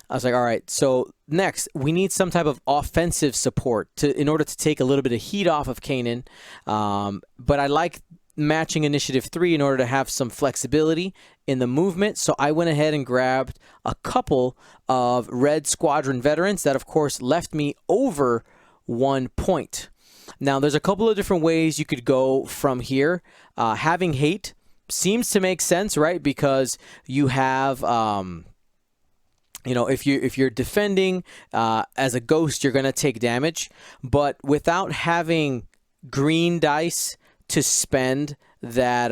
I was like, all right, so next we need some type of offensive support in order to take a little bit of heat off of Kanan. But I like matching Initiative 3 in order to have some flexibility in the movement. So I went ahead and grabbed a couple of Red Squadron veterans that, of course, left me over 1 point. Now, there's a couple of different ways you could go from here. Having Hate seems to make sense, right? Because you have... if you're defending as a Ghost, you're going to take damage. But without having green dice to spend that...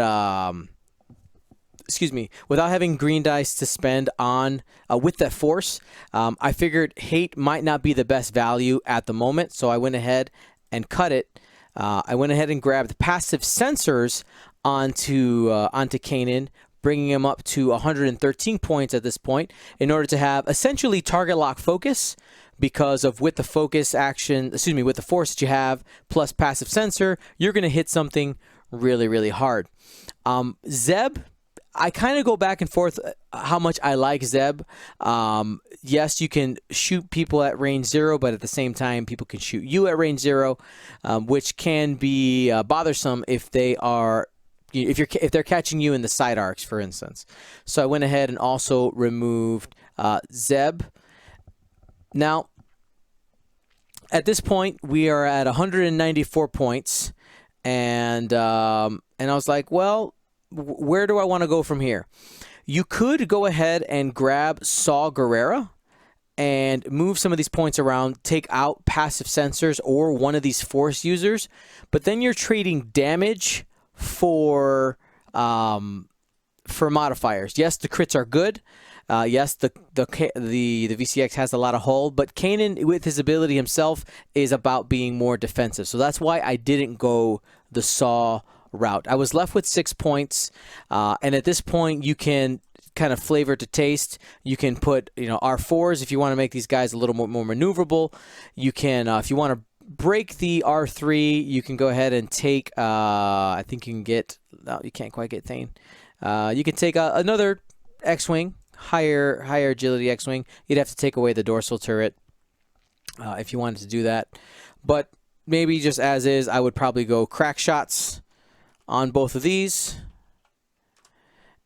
without having green dice to spend on with that force, I figured Hate might not be the best value at the moment. So I went ahead and cut it. I went ahead and grabbed passive sensors onto Kanan, bringing him up to 113 points at this point in order to have essentially target lock focus, because of with the focus action, with the force that you have plus passive sensor, you're going to hit something really, really hard. Zeb, I kind of go back and forth how much I like Zeb. Yes, you can shoot people at range 0, but at the same time, people can shoot you at range 0, which can be bothersome if they are... if they're catching you in the side arcs, for instance. So I went ahead and also removed Zeb. Now, at this point, we are at 194 points, and I was like, well, where do I want to go from here? You could go ahead and grab Saw Gerrera and move some of these points around, take out passive sensors or one of these force users, but then you're trading damage for modifiers. Yes, the crits are good. Yes, the VCX has a lot of hold, but Kanan, with his ability himself, is about being more defensive. So that's why I didn't go the Saw route. I was left with 6 points, and at this point, you can kind of flavor to taste. You can put, R4s if you want to make these guys a little more maneuverable. You can, if you want to break the R3, you can go ahead and take, I think you can get, no, you can't quite get Thane. You can take another X-Wing, higher agility X-Wing. You'd have to take away the dorsal turret if you wanted to do that. But maybe just as is, I would probably go crack shots on both of these.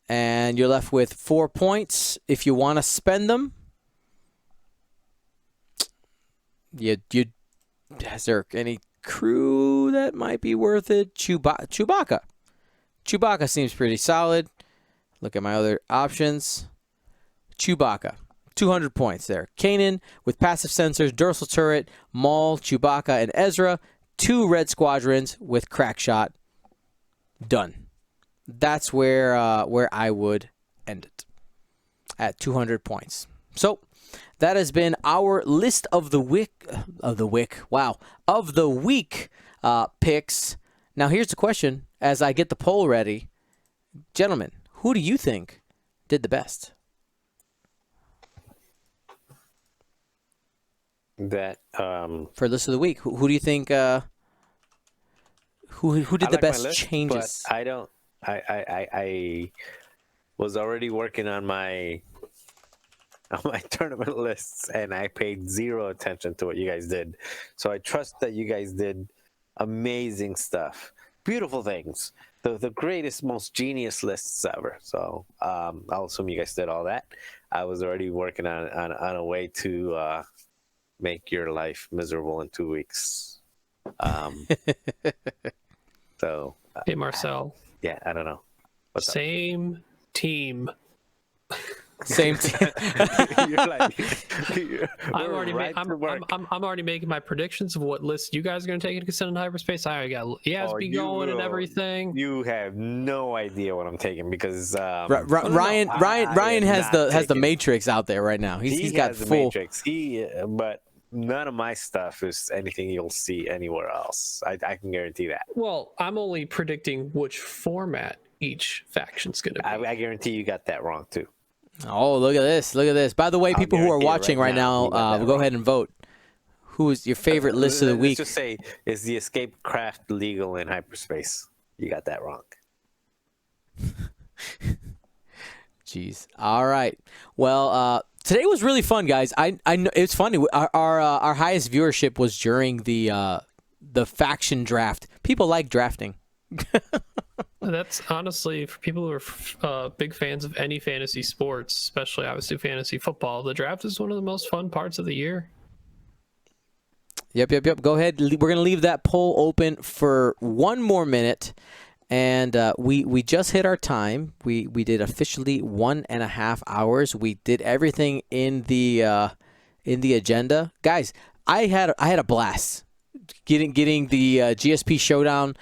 And you're left with 4 points. If you want to spend them, is there any crew that might be worth it? Chewbacca. Chewbacca seems pretty solid. Look at my other options. Chewbacca. 200 points there. Kanan with passive sensors, dorsal turret, Maul, Chewbacca, and Ezra. 2 red squadrons with crack shot. Done. That's where I would end it at 200 points. So that has been our list of the week picks. Now here's the question: as I get the poll ready, gentlemen, who do you think did the best? That for list of the week, who do you think? Who did the best list, changes? But I don't. I was already working on my tournament lists, and I paid zero attention to what you guys did. So I trust that you guys did amazing stuff, beautiful things, the greatest, most genius lists ever. So I'll assume you guys did all that. I was already working on a way to make your life miserable in 2 weeks. So Hey, Marcel. yeah, I don't know. What's Same team. Same team. You're like, I'm we're already, right to work. I'm already making my predictions of what list you guys are going to take into consideration in hyperspace. I already got ESB you going and will. everything. You have no idea what I'm taking because Ryan has not the taking- Matrix out there right now. He's got has the full. Matrix. But none of my stuff is anything you'll see anywhere else. I can guarantee that. Well, I'm only predicting which format each faction's going to be. I guarantee you got that wrong too. Oh, look at this! Look at this! By the way, people who are guarantee it watching right right now, now, you got that we'll go wrong. ahead and vote. Who is your favorite list of the week? Let's just say, is the escape craft legal in hyperspace? You got that wrong. Jeez. All right. Well, today was really fun, guys. I know it's funny. Our highest viewership was during the faction draft. People like drafting. That's honestly for people who are big fans of any fantasy sports, especially obviously fantasy football. The draft is one of the most fun parts of the year. Yep. Go ahead. We're going to leave that poll open for 1 more minute. And we just hit our time. We did officially 1.5 hours. We did everything in the agenda. Guys, I had a blast getting the GSP Showdown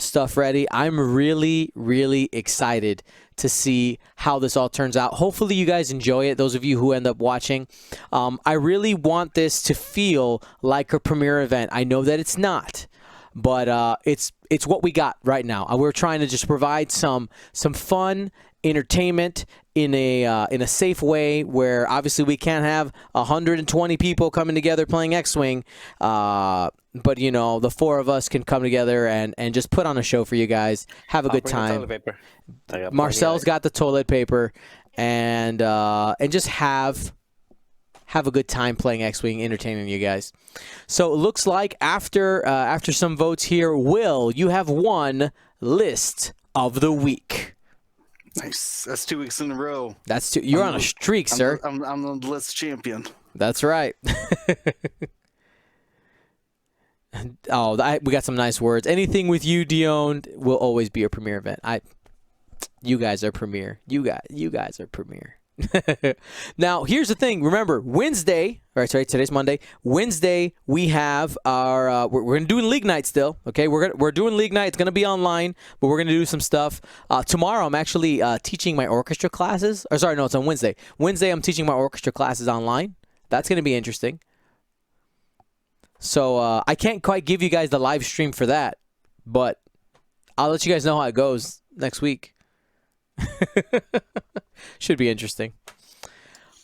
stuff ready. I'm really, really excited to see how this all turns out. Hopefully you guys enjoy it, those of you who end up watching. I really want this to feel like a premiere event. I know that it's not, but it's what we got right now. We're trying to just provide some fun entertainment in a safe way where obviously we can't have 120 people coming together playing X-Wing, but the 4 of us can come together and just put on a show for you guys. Have a good Bring the time. toilet paper. I got Marcel's plenty got the toilet paper, and just have a good time playing X-Wing, entertaining you guys. So it looks like after some votes here, Will, you have won list of the week. Nice. That's 2 weeks in a row. That's you're on a streak, sir. I'm the list champion. That's right. We got some nice words. Anything with you, Dion, will always be a premiere event. You guys are premiere. You guys are premiere. Now, here's the thing. Remember, Wednesday, sorry, today's Monday. Wednesday, we have our, we're going to do League Night still, okay? We're doing League Night. It's going to be online, but we're going to do some stuff. Tomorrow, I'm actually teaching my orchestra classes. It's on Wednesday. Wednesday, I'm teaching my orchestra classes online. That's going to be interesting. So, I can't quite give you guys the live stream for that, but I'll let you guys know how it goes next week. Should be interesting.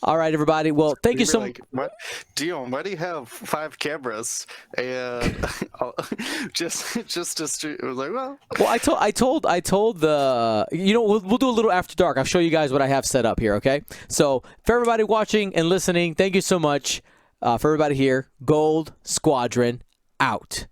All right, everybody. Well, thank you so much. Like, what, Dion? Why do you have 5 cameras? And just it was like, well, I told the, we'll do a little after dark. I'll show you guys what I have set up here. Okay. So for everybody watching and listening, thank you so much. For everybody here, Gold Squadron out.